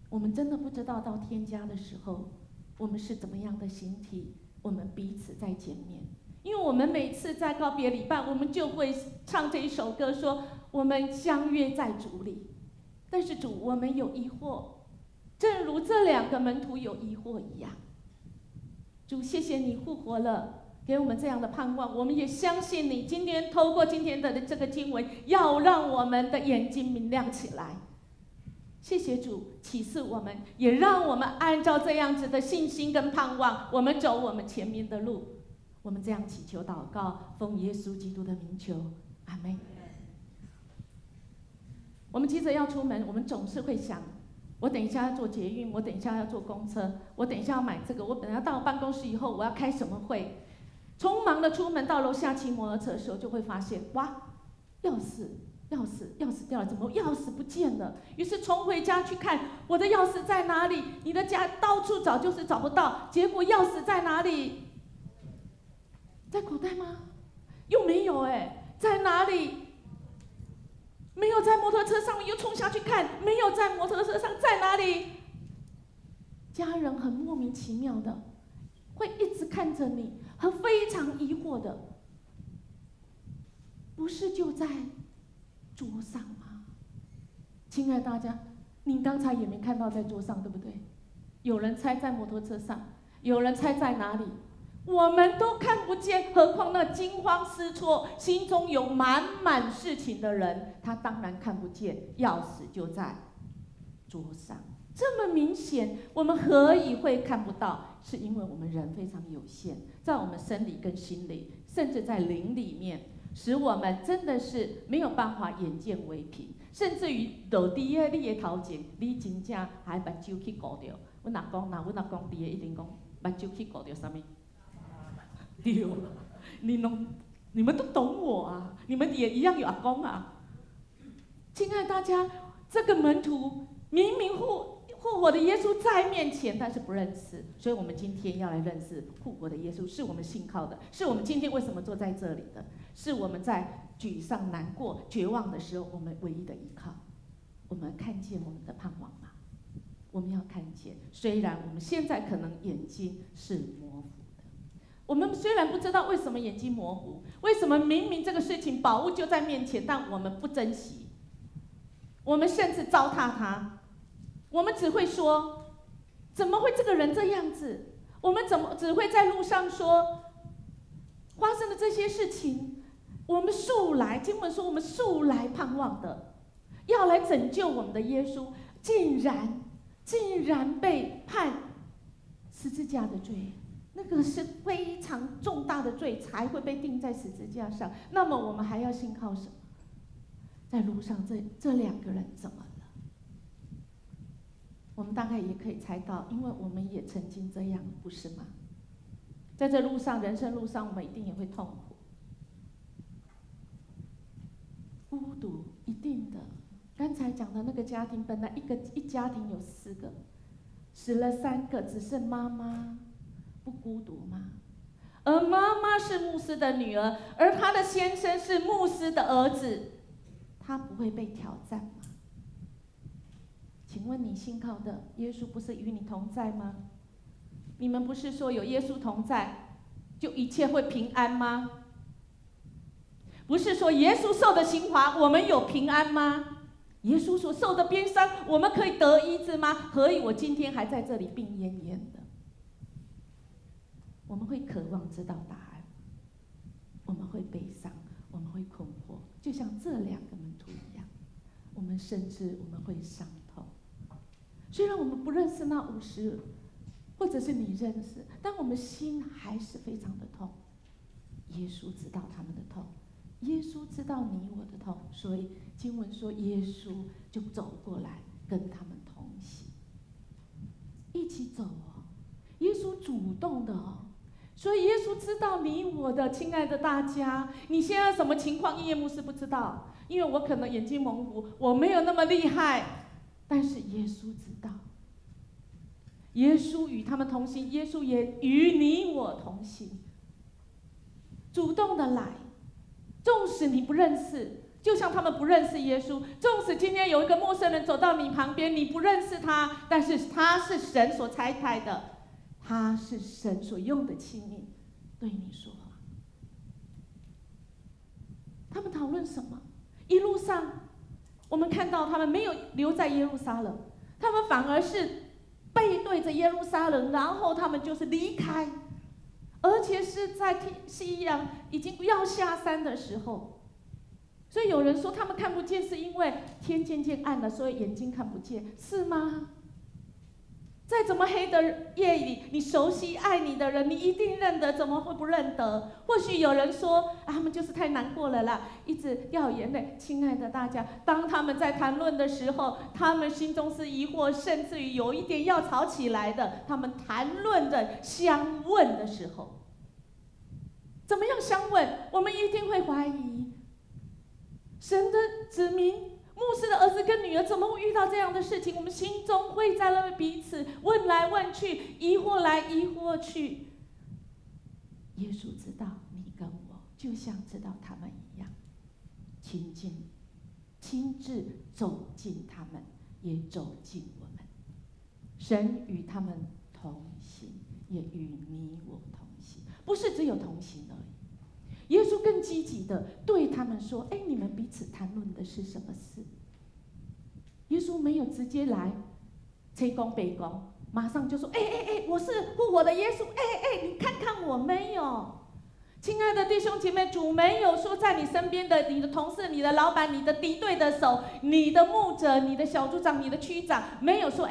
我们真的不知道到天家的时候，我们是怎么样的形体，我们彼此再见面。因为我们每次在告别礼拜，我们就会唱这一首歌说，我们相约在主里。但是主，我们有疑惑，正如这2个门徒有疑惑一样。主，谢谢你复活了，给我们这样的盼望。我们也相信你今天透过今天的这个经文，要让我们的眼睛明亮起来。谢谢主启示我们，也让我们按照这样子的信心跟盼望，我们走我们前面的路。我们这样祈求祷告，奉耶稣基督的名求，阿们。我们急着要出门，我们总是会想，我等一下要坐捷运，我等一下要坐公车，我等一下要买这个，我等一下到办公室以后我要开什么会，匆忙的出门到楼下骑摩托车的时候，就会发现，哇，钥匙掉了，怎么钥匙不见了？于是冲回家去看我的钥匙在哪里？你的家到处找就是找不到，结果钥匙在哪里？在口袋吗？又没有在哪里？没有在摩托车上面，又冲下去看，没有在摩托车上，在哪里？家人很莫名其妙的，会一直看着你，和非常疑惑的，不是就在桌上吗？亲爱的大家，您刚才也没看到在桌上，对不对？有人猜在摩托车上，有人猜在哪里？我们都看不见，何况那惊慌失措、心中有满事情的人，他当然看不见，钥匙就在桌上。这么明显，我们何以会看不到？是因为我们人非常有限，在我们生理跟心理，甚至在灵里面，使我们真的是没有办法眼见为凭，甚至于落伫你的头前，你真正还目睭去顾着。阮阿公伫的一定讲目睭去顾着啥物？对，你们都懂我啊，你们也一样有阿公啊。亲爱的大家，这个门徒明明复活的耶稣在面前，但是不认识，所以我们今天要来认识复活的耶稣，是我们信靠的，是我们今天为什么坐在这里的，是我们在沮丧、难过、绝望的时候，我们唯一的依靠。我们看见我们的盼望吗？我们要看见，虽然我们现在可能眼睛是模糊。我们虽然不知道为什么眼睛模糊，为什么明明这个事情宝物就在面前，但我们不珍惜，我们甚至糟蹋它，我们只会说，怎么会这个人这样子？我们只会在路上说，发生的这些事情，我们素来经文说我们素来盼望的，要来拯救我们的耶稣，竟然被判十字架的罪，那个是非常重大的罪才会被钉在十字架上。那么我们还要信靠什么？在路上这两个人怎么了？我们大概也可以猜到，因为我们也曾经这样，不是吗？在这路上，人生路上，我们一定也会痛苦、孤独，一定的。刚才讲的那个家庭，本来一家庭有4个，死了3个，只剩妈妈，不孤独吗？而妈妈是牧师的女儿，而她的先生是牧师的儿子，她不会被挑战吗？请问你信靠的耶稣不是与你同在吗？你们不是说有耶稣同在，就一切会平安吗？不是说耶稣受的刑罚，我们有平安吗？耶稣所受的鞭伤，我们可以得医治吗？何以我今天还在这里病恹恹的？我们会渴望知道答案，我们会悲伤，我们会困惑，就像这2个门徒一样，我们甚至我们会伤痛。虽然我们不认识那50，或者是你认识，但我们心还是非常的痛。耶稣知道他们的痛，耶稣知道你我的痛，所以经文说耶稣就走过来跟他们同行，一起走哦。耶稣主动的哦，所以耶稣知道你我的，亲爱的大家，你现在什么情况？叶牧师不知道，因为我可能眼睛模糊，我没有那么厉害。但是耶稣知道，耶稣与他们同行，耶稣也与你我同行，主动的来。纵使你不认识，就像他们不认识耶稣，纵使今天有一个陌生人走到你旁边，你不认识他，但是他是神所差派的，他是神所用的器皿，对你说话。他们讨论什么？一路上我们看到他们没有留在耶路撒冷，他们反而是背对着耶路撒冷，然后他们就是离开，而且是在夕阳已经要下山的时候。所以有人说他们看不见是因为天渐渐暗了，所以眼睛看不见，是吗？在怎么黑的夜里，你熟悉爱你的人，你一定认得，怎么会不认得？或许有人说他们就是太难过了啦，一直掉眼泪。亲爱的大家，当他们在谈论的时候，他们心中是疑惑，甚至于有一点要吵起来的。他们谈论的相问的时候，怎么样相问？我们一定会怀疑，神的子民。牧师的儿子跟女儿怎么会遇到这样的事情？我们心中会在那彼此问来问去，疑惑来疑惑去。耶稣知道你跟我，就像知道他们一样，亲自走进他们，也走进我们。神与他们同行，也与你我同行，不是只有同行而已。耶稣更积极的对他们说：“哎，你们彼此谈论的是什么事？”耶稣没有直接来吹公北公，马上就说：“哎，我是复活的耶稣，你看看我。”没有，亲爱的弟兄姐妹，主没有说在你身边的你的同事、你的老板、你的敌对的手、你的牧者、你的小组长、你的区长，没有说：“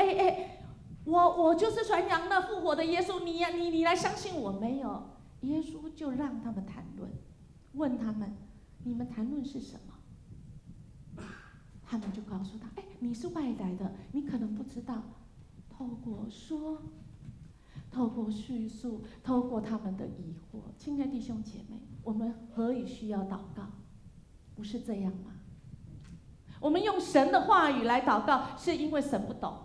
我就是传扬那复活的耶稣，你来相信我。”没有，耶稣就让他们谈论。问他们：“你们谈论是什么？”他们就告诉他：“你是外来的，你可能不知道。透过说，透过叙述，透过他们的疑惑，亲爱的弟兄姐妹，我们何以需要祷告？不是这样吗？我们用神的话语来祷告，是因为神不懂，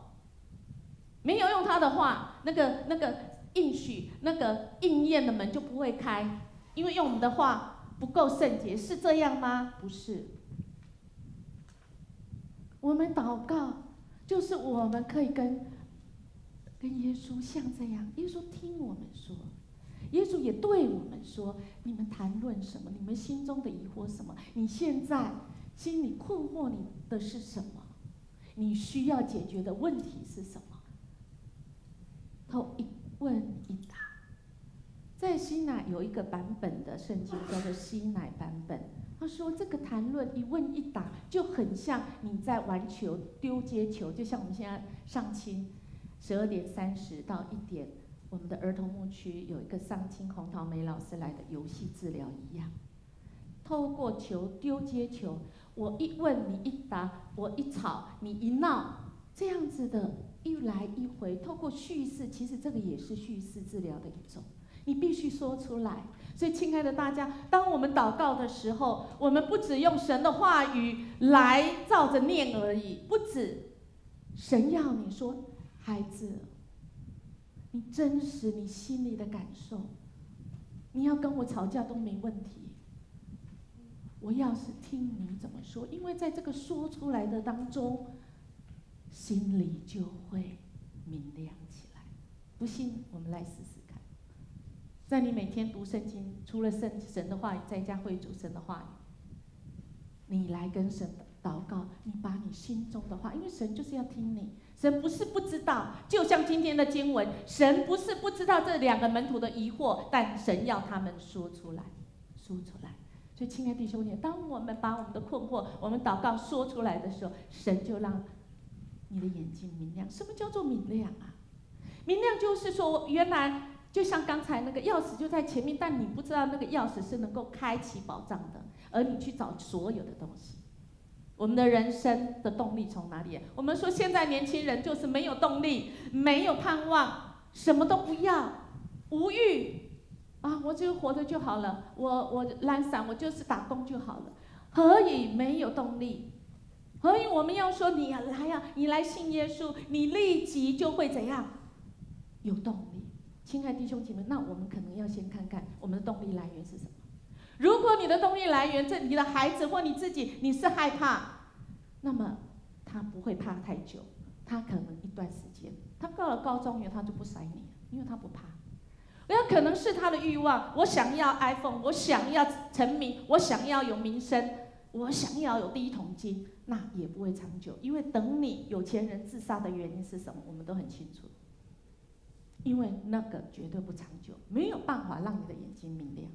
没有用他的话，那个应许、那个应验的门就不会开，因为用我们的话。”不够圣洁，是这样吗？不是。我们祷告，就是我们可以跟耶稣像这样，耶稣听我们说，耶稣也对我们说：“你们谈论什么？你们心中的疑惑什么？你现在心里困惑你的是什么？你需要解决的问题是什么？”一问一答。在西乃有一个版本的圣经叫做西乃版本，他说这个谈论一问一答，就很像你在玩球丢接球，就像我们现在上青12:30到1点，我们的儿童牧区有一个上青洪桃梅老师来的游戏治疗一样，透过球丢接球，我一问你一答，我一吵你一闹，这样子的一来一回，透过叙事，其实这个也是叙事治疗的一种。你必须说出来。所以，亲爱的大家，当我们祷告的时候，我们不只用神的话语来照着念而已，不止。神要你说，孩子，你真实你心里的感受，你要跟我吵架都没问题。我要是听你怎么说，因为在这个说出来的当中，心里就会明亮起来。不信，我们来试试。在你每天读圣经，除了神的话语，在家会读神的话语，你来跟神祷告，你把你心中的话，因为神就是要听你，神不是不知道，就像今天的经文，神不是不知道这2个门徒的疑惑，但神要他们说出来，说出来。所以，亲爱的弟兄姐，当我们把我们的困惑，我们祷告说出来的时候，神就让你的眼睛明亮。什么叫做明亮啊？明亮就是说，原来。就像刚才那个钥匙就在前面，但你不知道那个钥匙是能够开启宝藏的，而你去找所有的东西。我们的人生的动力从哪里来？我们说现在年轻人就是没有动力，没有盼望，什么都不要，无欲啊，我就活着就好了，我懒散，我就是打工就好了。何以没有动力？何以我们要说你来呀，你来信耶稣，你立即就会怎样？有动力。亲爱的弟兄姐妹，那我们可能要先看看我们的动力来源是什么。如果你的动力来源，你的孩子或你自己，你是害怕，那么他不会怕太久，他可能一段时间，他到了高中以后他就不甩你，因为他不怕。有可能是他的欲望，我想要 iPhone， 我想要成名，我想要有名声，我想要有第1桶金，那也不会长久，因为等你有钱人自杀的原因是什么，我们都很清楚。因为那个绝对不长久，没有办法让你的眼睛明亮。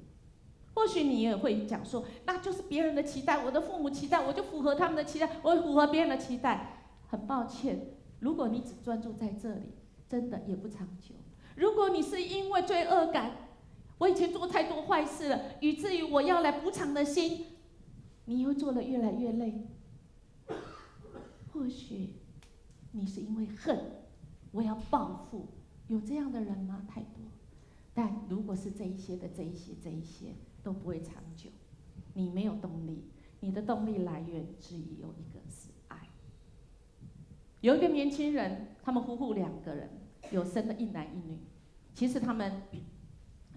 或许你也会讲说，那就是别人的期待，我的父母期待，我就符合他们的期待，我符合别人的期待。很抱歉，如果你只专注在这里，真的也不长久。如果你是因为罪恶感，我以前做太多坏事了，以至于我要来补偿的心，你会做得越来越累。或许你是因为恨，我要报复。有这样的人吗？太多。但如果是这一些都不会长久。你没有动力，你的动力来源只有一个是爱。有一个年轻人，他们夫妇2个人，有生了1男1女。其实他们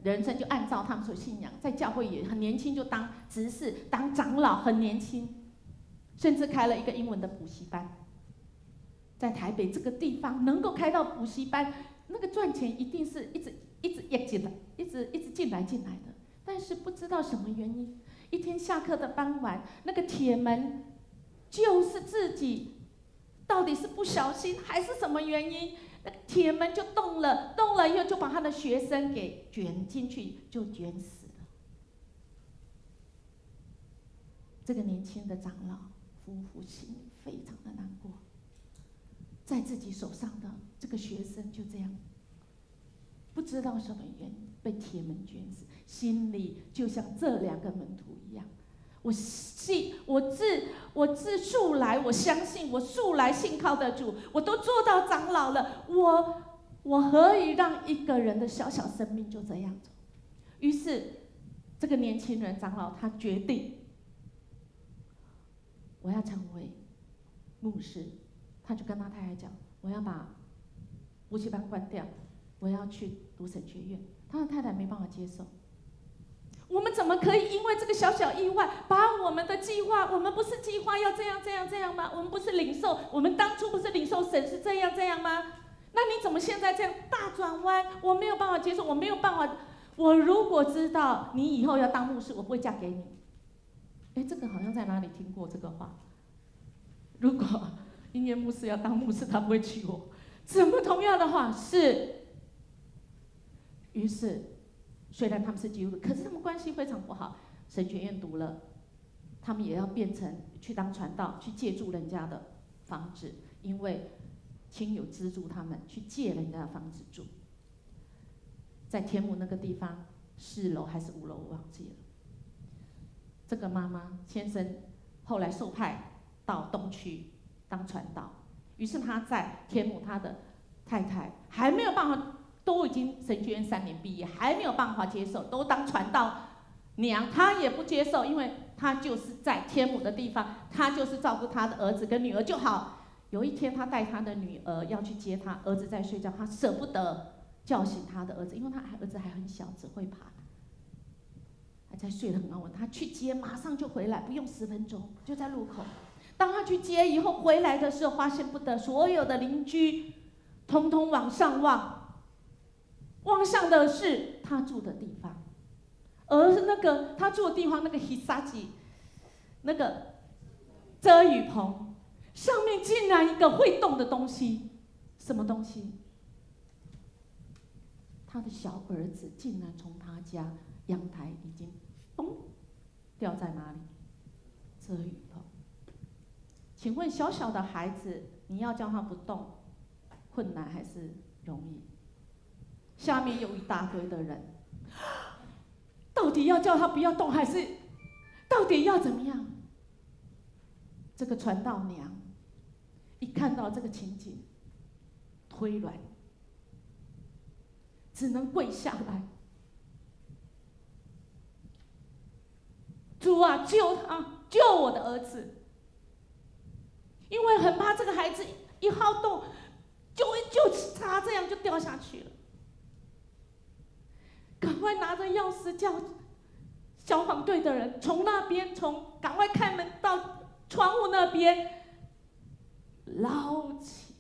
人生就按照他们所信仰，在教会也很年轻就当执事、当长老，很年轻，甚至开了一个英文的补习班。在台北这个地方能够开到补习班。那个赚钱一定是一直进来，一直进来的，但是不知道什么原因，一天下课的傍晚，那个铁门就是自己，到底是不小心还是什么原因，那个铁门就动了以后就把他的学生给卷进去，就卷死了。这个年轻的长老夫妇心里非常的难过。在自己手上的这个学生就这样，不知道什么原因被铁门卷死，心里就像这2个门徒一样。我自素来，我相信，我素来信靠的主，我都做到长老了，我何以让一个人的小小生命就这样走？于是，这个年轻人长老他决定，我要成为牧师。他就跟他太太讲，我要把补习班关掉，我要去读神学院。他的太太没办法接受。我们怎么可以因为这个小小意外，把我们的计划，我们不是计划要这样吗？我们不是领受，我们当初不是领受神是这样吗？那你怎么现在这样大转弯？我没有办法接受，我没有办法。我如果知道你以后要当牧师，我不会嫁给你。这个好像在哪里听过这个话。如果音乐牧师要当牧师，他不会娶我。怎么同样的话是？于是虽然他们是基督徒，可是他们关系非常不好。神学院读了，他们也要变成去当传道，去借住人家的房子，因为亲友资助他们去借人家的房子住。在天母那个地方，4楼还是5楼，我忘记了。这个妈妈先生后来受派到东区当传道，于是他在天母，他的太太还没有办法，都已经神学院3年毕业，还没有办法接受，都当传道娘，他也不接受，因为他就是在天母的地方，他就是照顾他的儿子跟女儿就好。有一天，他带他的女儿要去接他儿子在睡觉，他舍不得叫醒他的儿子，因为他儿子还很小，只会爬，还在睡得很安稳。他去接，马上就回来，不用10分钟，就在路口。当他去接以后回来的时候，发现不得，所有的邻居通通往上望，望向的是他住的地方，而是那个他住的地方那个 hisaji 那个遮雨棚上面竟然一个会动的东西，什么东西？他的小儿子竟然从他家阳台已经咚掉在哪里？遮雨棚。请问小小的孩子，你要叫他不动，困难还是容易？下面有一大堆的人，到底要叫他不要动，还是到底要怎么样？这个传道娘一看到这个情景，腿软，只能跪下来。主啊，救他，救我的儿子！因为很怕这个孩子一好动，就他这样就掉下去了。赶快拿着钥匙叫消防队的人从那边赶快开门到窗户那边捞起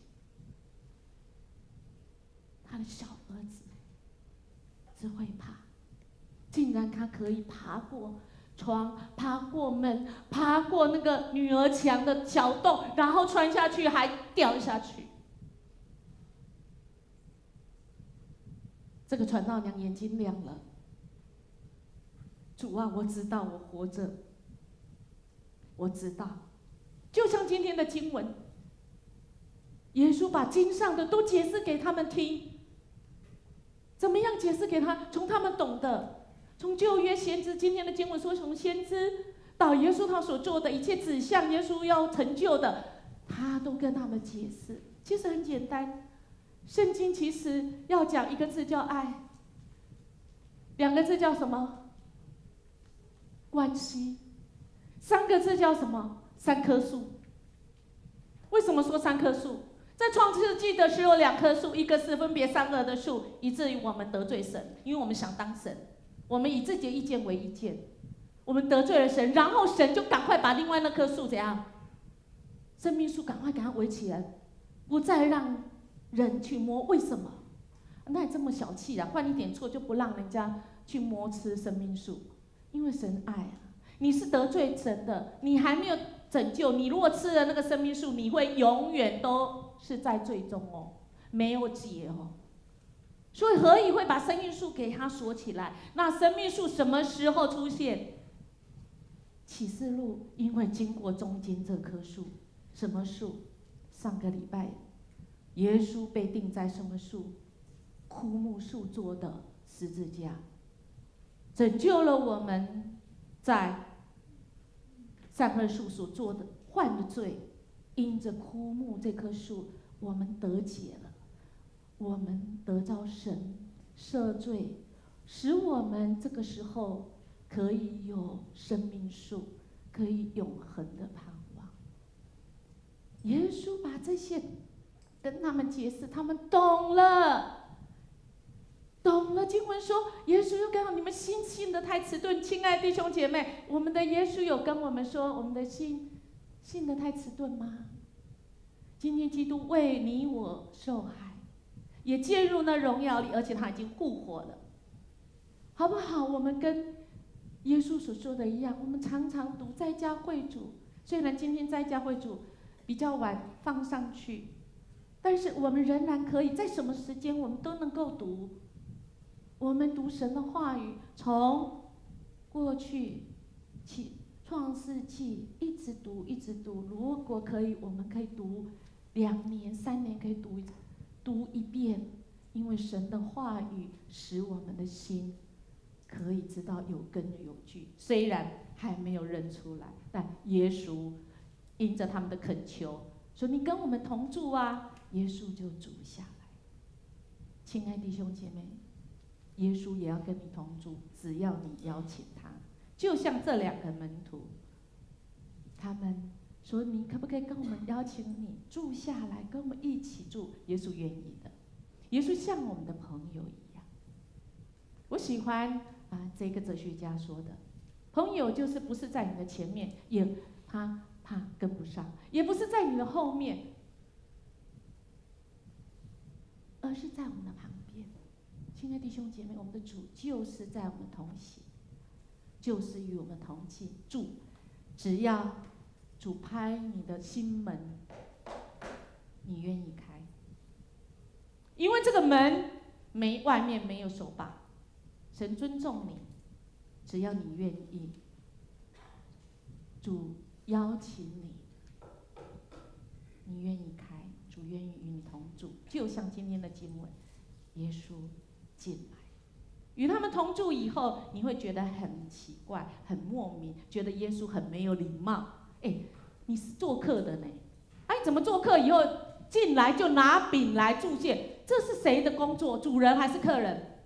他的小儿子，只会爬，竟然他可以爬过窗，爬过门，爬过那个女儿墙的小洞，然后穿下去还掉下去。这个传道娘眼睛亮了，主啊，我知道我活着，我知道，就像今天的经文，耶稣把经上的都解释给他们听。怎么样解释给他？从他们懂的，从旧约先知，今天的经文说，从先知到耶稣他所做的一切指向耶稣要成就的，他都跟他们解释。其实很简单，圣经其实要讲一个字叫爱，2个字叫什么？关系。3个字叫什么？3棵树。为什么说3棵树？在创世纪的时候，2棵树，一个是分别善恶的树，以至于我们得罪神，因为我们想当神，我们以自己的意见为意见，我们得罪了神，然后神就赶快把另外那棵树怎样？生命树赶快给它围起来，不再让人去摸。为什么？那你这么小气啊？犯一点错就不让人家去摸吃生命树？因为神爱啊，你是得罪神的，你还没有拯救，你如果吃了那个生命树，你会永远都是在罪中哦，没有解哦。所以何以会把生命树给它锁起来？那生命树什么时候出现？启示录因为经过中间这棵树，什么树？上个礼拜，耶稣被钉在什么树？枯木树做的十字架，拯救了我们在善恶树所做的犯的罪。因着枯木这棵树，我们得解了，我们得着神赦罪，使我们这个时候可以有生命树，可以永恒的盼望。耶稣把这些跟他们解释，他们懂了。经文说，耶稣又跟你们信的太迟钝。亲爱的弟兄姐妹，我们的耶稣有跟我们说，我们的信的太迟钝吗？今天基督为你我受害，也进入那荣耀里，而且他已经复活了，好不好？我们跟耶稣所说的一样，我们常常读在家会主，虽然今天在家会主比较晚放上去，但是我们仍然可以在什么时间我们都能够读。我们读神的话语，从过去创世纪一直读一直读。如果可以，我们可以读2年3年，可以读一遍，因为神的话语使我们的心可以知道有根有据。虽然还没有认出来，但耶稣因着他们的恳求说：“你跟我们同住啊！”耶稣就住下来。亲爱弟兄姐妹，耶稣也要跟你同住，只要你邀请他。就像这2个门徒，他们说：“你可不可以跟我们邀请你住下来，跟我们一起住？”耶稣愿意的。耶稣像我们的朋友一样。我喜欢这个哲学家说的，朋友就是不是在你的前面，也他跟不上，也不是在你的后面，而是在我们的旁边。亲爱的弟兄姐妹，我们的主就是在我们同行，就是与我们同进住。只要主拍你的心门，你愿意开，因为这个门外面没有手把，神尊重你，只要你愿意，主邀请你，你愿意开，主愿意与你同住。就像今天的经文，耶稣进来，与他们同住以后，你会觉得很奇怪，很莫名，觉得耶稣很没有礼貌。你是做客的呢，你怎么做客以后进来就拿饼来祝谢？这是谁的工作？主人还是客人？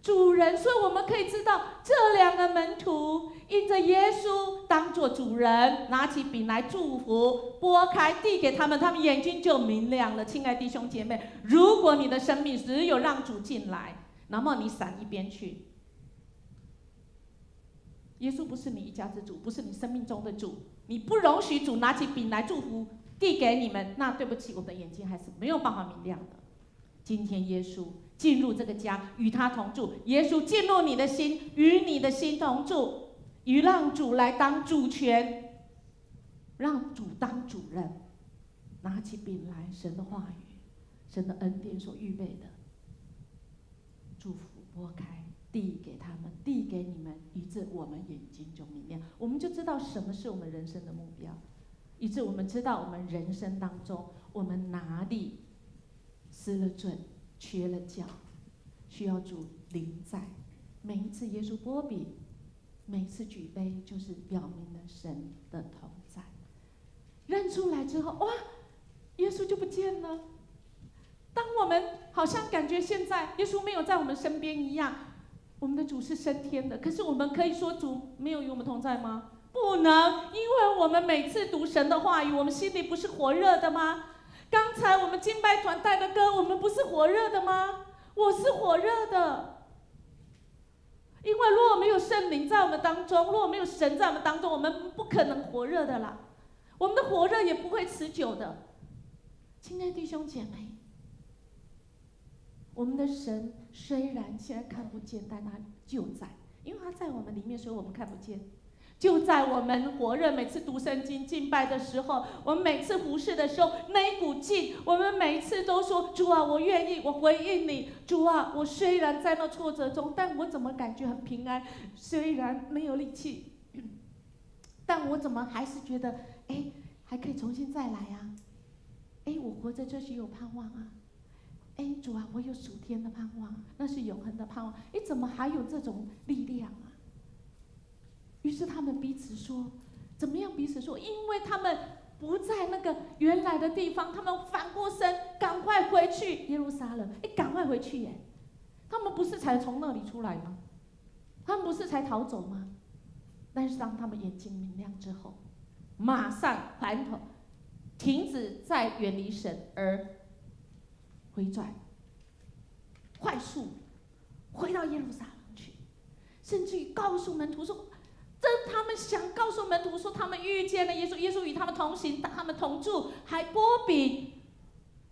主人。所以我们可以知道，这2个门徒因着耶稣当作主人，拿起饼来祝福，拨开递给他们，他们眼睛就明亮了。亲爱的弟兄姐妹，如果你的生命只有让主进来，然后你闪一边去，耶稣不是你一家之主，不是你生命中的主，你不容许主拿起饼来祝福递给你们，那对不起，我们的眼睛还是没有办法明亮的。今天耶稣进入这个家，与他同住。耶稣进入你的心，与你的心同住，与让主来当主权，让主当主人，拿起饼来，神的话语，神的恩典所预备的祝福拨开，递给他们，递给你们，以致我们眼睛就明亮，我们就知道什么是我们人生的目标，以致我们知道我们人生当中我们哪里失了准，缺了教，需要主临在。每一次耶稣拨饼，每一次举杯，就是表明了神的同在。认出来之后，哇，耶稣就不见了。当我们好像感觉现在耶稣没有在我们身边一样，我们的主是升天的，可是我们可以说主没有与我们同在吗？不能，因为我们每次读神的话语，我们心里不是火热的吗？刚才我们敬拜团带的歌，我们不是火热的吗？我是火热的，因为如果没有圣灵在我们当中，如果没有神在我们当中，我们不可能火热的啦。我们的火热也不会持久的。亲爱的弟兄姐妹，我们的神虽然现在看不见，但他就在，因为他在我们里面，所以我们看不见。就在我们火热，每次读圣经敬拜的时候，我们每次服侍的时候，那一股劲，我们每一次都说：主啊，我愿意，我回应你。主啊，我虽然在那挫折中，但我怎么感觉很平安？虽然没有力气，但我怎么还是觉得，还可以重新再来啊？我活着就是有盼望啊！主啊，我有属天的盼望，那是永恒的盼望。怎么还有这种力量啊？于是他们彼此说，怎么样彼此说？因为他们不在那个原来的地方，他们反过身，赶快回去耶路撒冷。赶快回去耶！他们不是才从那里出来吗？他们不是才逃走吗？但是当他们眼睛明亮之后，马上盘头，停止再远离神，而回转，快速回到耶路撒冷去，甚至于告诉门徒说。他们想告诉门徒说，他们遇见了耶稣，耶稣与他们同行，他们同住，还拨饼，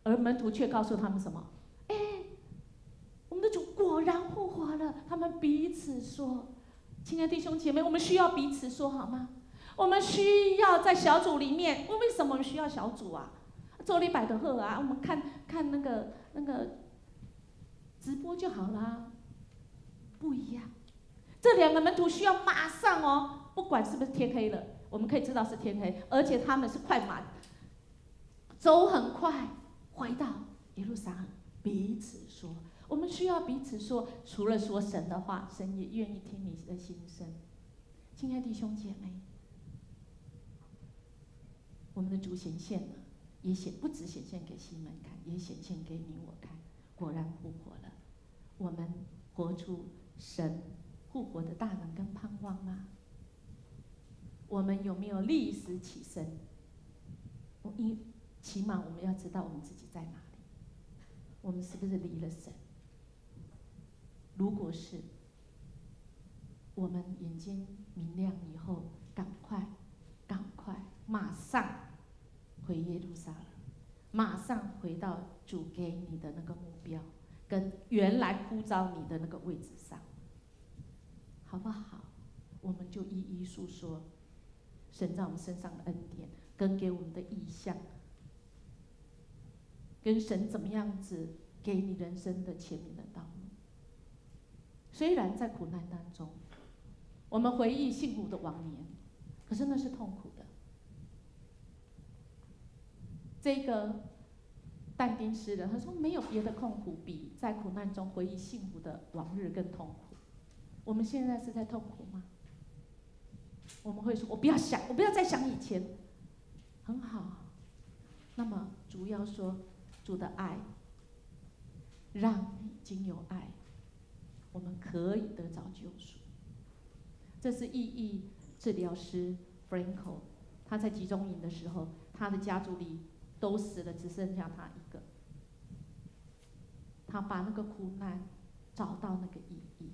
而门徒却告诉他们什么？我们的主果然复活了。他们彼此说，亲爱的弟兄姐妹，我们需要彼此说好吗？我们需要在小组里面，为什么我们需要小组啊？做礼拜的好啊，我们看那个直播就好啦。不一样。这2个门徒需要马上哦，不管是不是天黑了，我们可以知道是天黑，而且他们是快马，走很快回到耶路撒冷，彼此说。我们需要彼此说，除了说神的话，神也愿意听你的心声。亲爱的弟兄姐妹，我们的主显现了，也不只显现给西门看，也显现给你我看，果然复活了。我们活出神复活的大能跟盼望吗？我们有没有立时起身？起码我们要知道我们自己在哪里，我们是不是离了神？如果是，我们眼睛明亮以后，赶快，马上回耶路撒冷，马上回到主给你的那个目标，跟原来呼召你的那个位置上，好不好？我们就一一述说神在我们身上的恩典，跟给我们的意向，跟神怎么样子给你人生的前面的道路。虽然在苦难当中，我们回忆幸福的往年，可是那是痛苦的。这个但丁诗人他说，没有别的痛苦比在苦难中回忆幸福的往日更痛苦。我们现在是在痛苦吗？我们会说，我不要再想以前，很好。那么主要说，主的爱，让你经有爱，我们可以得着救赎。这是意义治疗师 Franco， 他在集中营的时候，他的家族里都死了，只剩下他一个。他把那个苦难找到那个意义。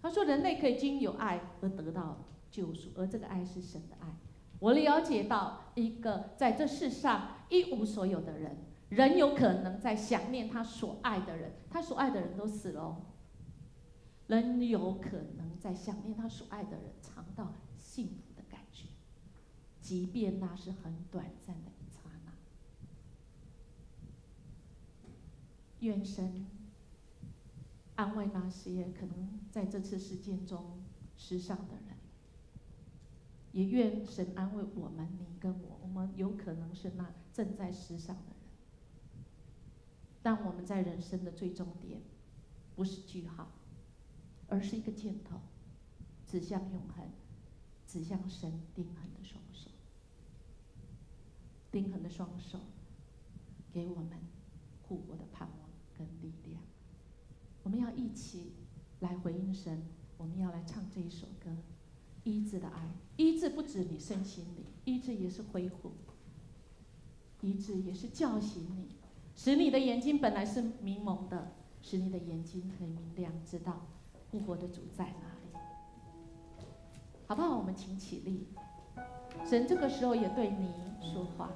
他说，人类可以经有爱而得到救赎，而这个爱是神的爱。我了解到一个在这世上一无所有的人，人有可能在想念他所爱的人，他所爱的人都死了哦。人有可能在想念他所爱的人，尝到幸福的感觉，即便那是很短暂的一刹那。愿神安慰那些可能在这次事件中失丧的人，也愿神安慰我们，你跟我，我们有可能是那正在失丧的人。但我们在人生的最终点，不是句号，而是一个箭头，指向永恒，指向神定恒的双手。定恒的双手，给我们复活的盼望跟力量。我们要一起来回应神，我们要来唱这一首歌，医治的爱。医治不止你身心灵，医治也是恢复，医治也是叫醒你，使你的眼睛本来是迷蒙的，使你的眼睛可以明亮，知道复活的主在哪里。好不好？我们请起立，神这个时候也对你说话，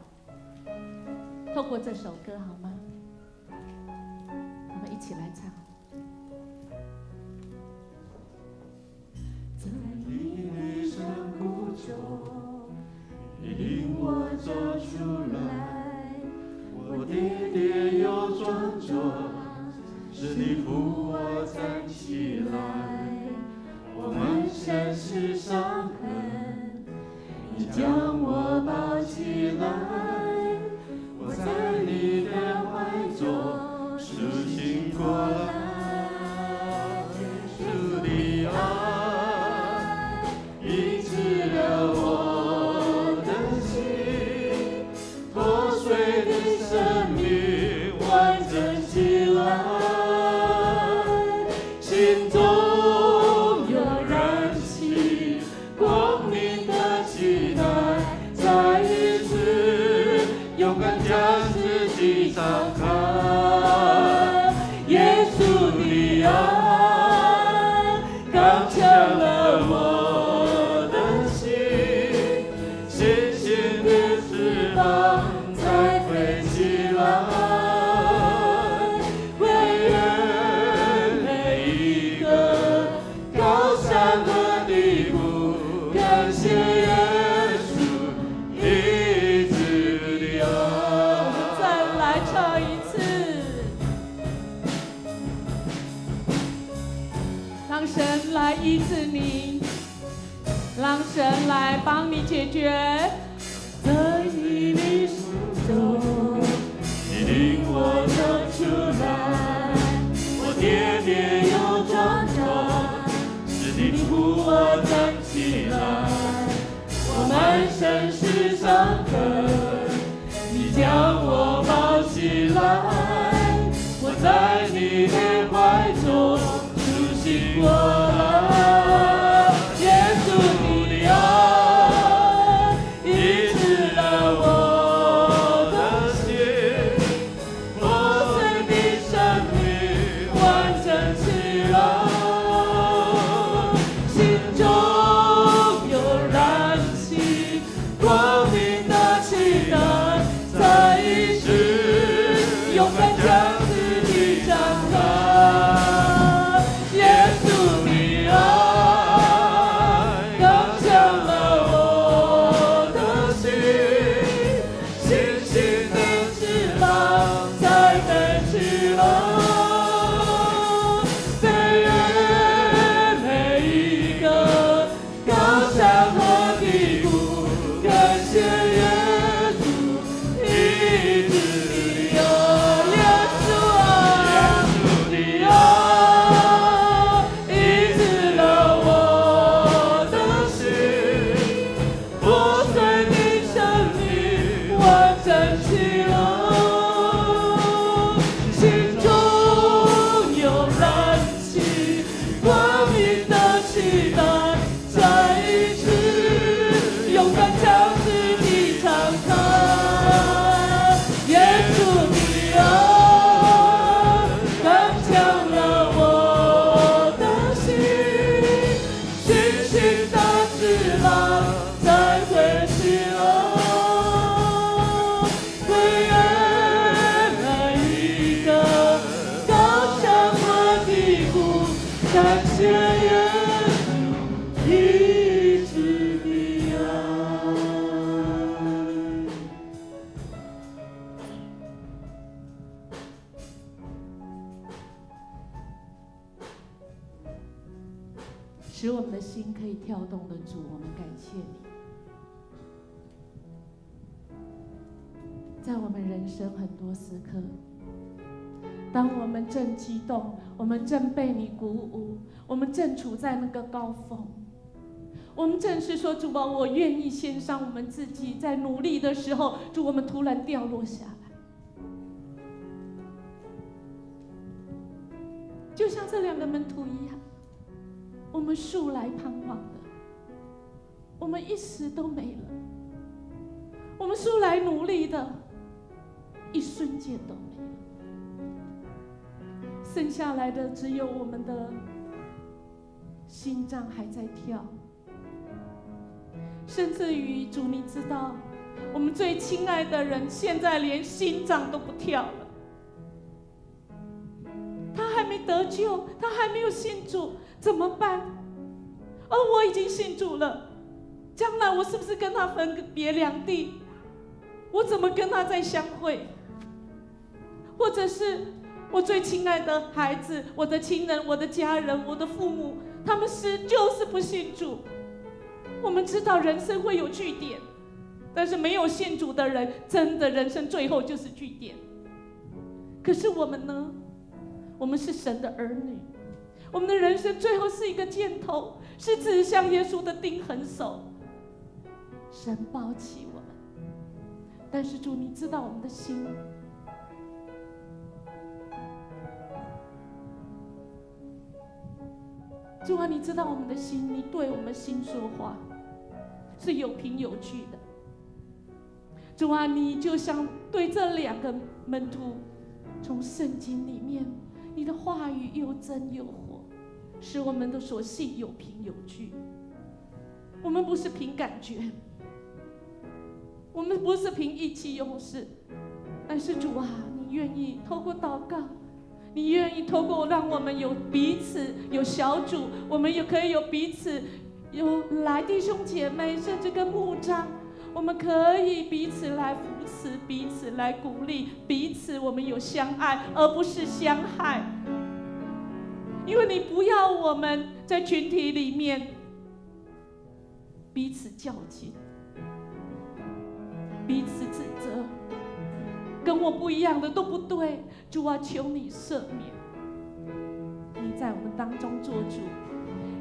透过这首歌，好吗？我们一起来唱。在你的山谷中，你领我走出来，我跌跌又撞撞，是你扶我站起来。我满身是伤痕，你将我抱起来，我在你的怀中苏醒过来。主的爱医治了我的心，破碎的生命完整起来。心中又燃起光明的期待，再一次医治你，让神来帮你解决。在你的手中，你领我走出来，我跌跌又撞撞，是你扶我站起来。我满身是伤痕，你将我抱起来，我在你的怀中苏醒过来。耶稣的爱医治了我的心，破碎的生命完整起来，心中有燃起光明的期待，在意识勇敢将自己张开。耶稣的爱刚强了我的心，信心的翅膀才飞起来，飞越每一个高山和低谷，感谢耶稣医治的爱，耶稣啊，你爱医治了我的心，破碎的生命完整起来，心中有燃起光明的期待，在意识勇敢将自己敞开。耶稣的爱刚强了我的心，信心的翅膀才飞起来，飞越每一个高山和低谷，感谢耶稣医治的爱。使我们的心可以跳动的主，我们感谢你。在我们人生很多时刻，当我们正激动，我们正被你鼓舞，我们正处在那个高峰，我们正是说主啊，我愿意献上我们自己，在努力的时候，主，我们突然掉落下来，就像这两个门徒一样，我们素来盼望的，我们一时都没了；我们素来努力的，一瞬间都没了。剩下来的只有我们的心脏还在跳，甚至于主，你知道，我们最亲爱的人现在连心脏都不跳了。他还没得救，他还没有信主，怎么办？而我已经信主了，将来我是不是跟他分别两地？我怎么跟他再相会？或者是我最亲爱的孩子，我的亲人，我的家人，我的父母，他们就是不信主。我们知道人生会有据点，但是没有信主的人，真的人生最后就是据点。可是我们呢？我们是神的儿女，我们的人生最后是一个箭头，是指向耶稣的钉痕手。神抱起我们，但是主，你知道我们的心。主啊，你知道我们的心，你对我们心说话是有凭有据的。主啊，你就像对这两个门徒，从圣经里面，你的话语又真又活，使我们的所信有凭有据。我们不是凭感觉，我们不是凭意气用事，但是主啊，你愿意透过祷告，你愿意透过让我们有彼此有小组，我们也可以有彼此有来弟兄姐妹，甚至跟牧长，我们可以彼此来扶持，彼此来鼓励，彼此我们有相爱，而不是相害。因为你不要我们在群体里面彼此较劲，彼此指责，跟我不一样的都不对。主啊，求你赦免，你在我们当中做主，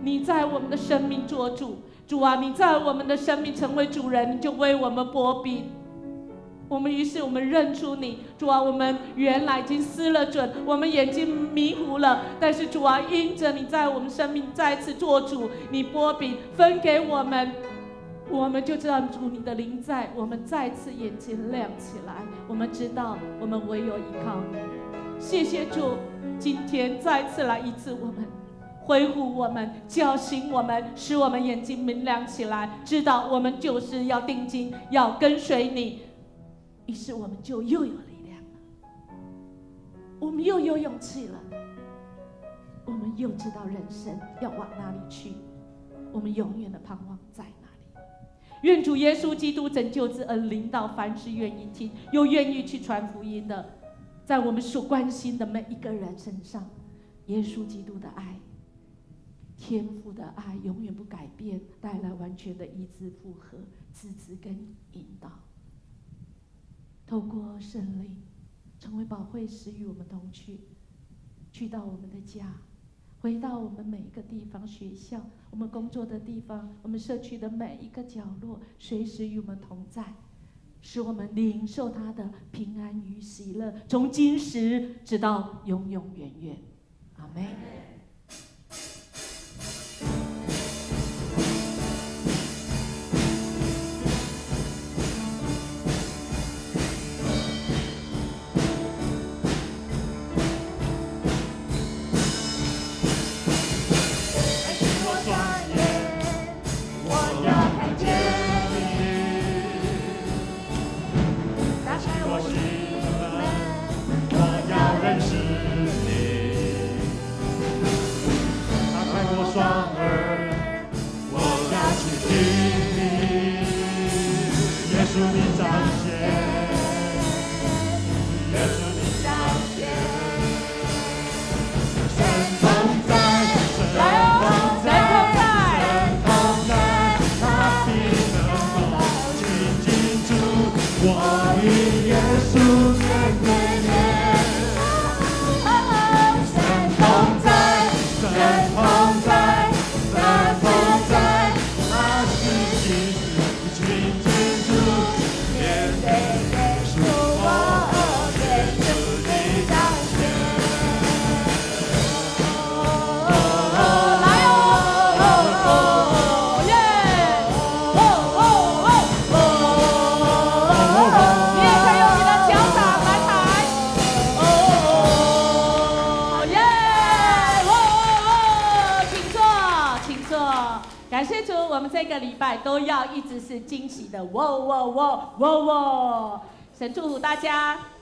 你在我们的生命做主。主啊，你在我们的生命成为主人，你就为我们剥冰。于是我们认出你。主啊，我们原来已经失了准，我们眼睛迷糊了，但是主啊，因着你在我们生命再次做主，你剥饼分给我们，我们就知道主你的灵在，我们再次眼睛亮起来，我们知道我们唯有依靠你。谢谢主，今天再次来医治我们，恢复我们，叫醒我们，使我们眼睛明亮起来，知道我们就是要定睛，要跟随你。于是我们就又有力量了，我们又有勇气了，我们又知道人生要往哪里去，我们永远的盼望在哪里。愿主耶稣基督拯救之恩临到凡是愿意听又愿意去传福音的，在我们所关心的每一个人身上，耶稣基督的爱，天父的爱永远不改变，带来完全的医治复合、支持跟引导。透过圣灵成为保惠师与我们同去，去到我们的家，回到我们每一个地方，学校，我们工作的地方，我们社区的每一个角落，随时与我们同在，使我们领受他的平安与喜乐，从今时直到永永远远。阿们。感谢主，我们这个礼拜都要一直是惊喜的，哇哇哇哇哇！神祝福大家。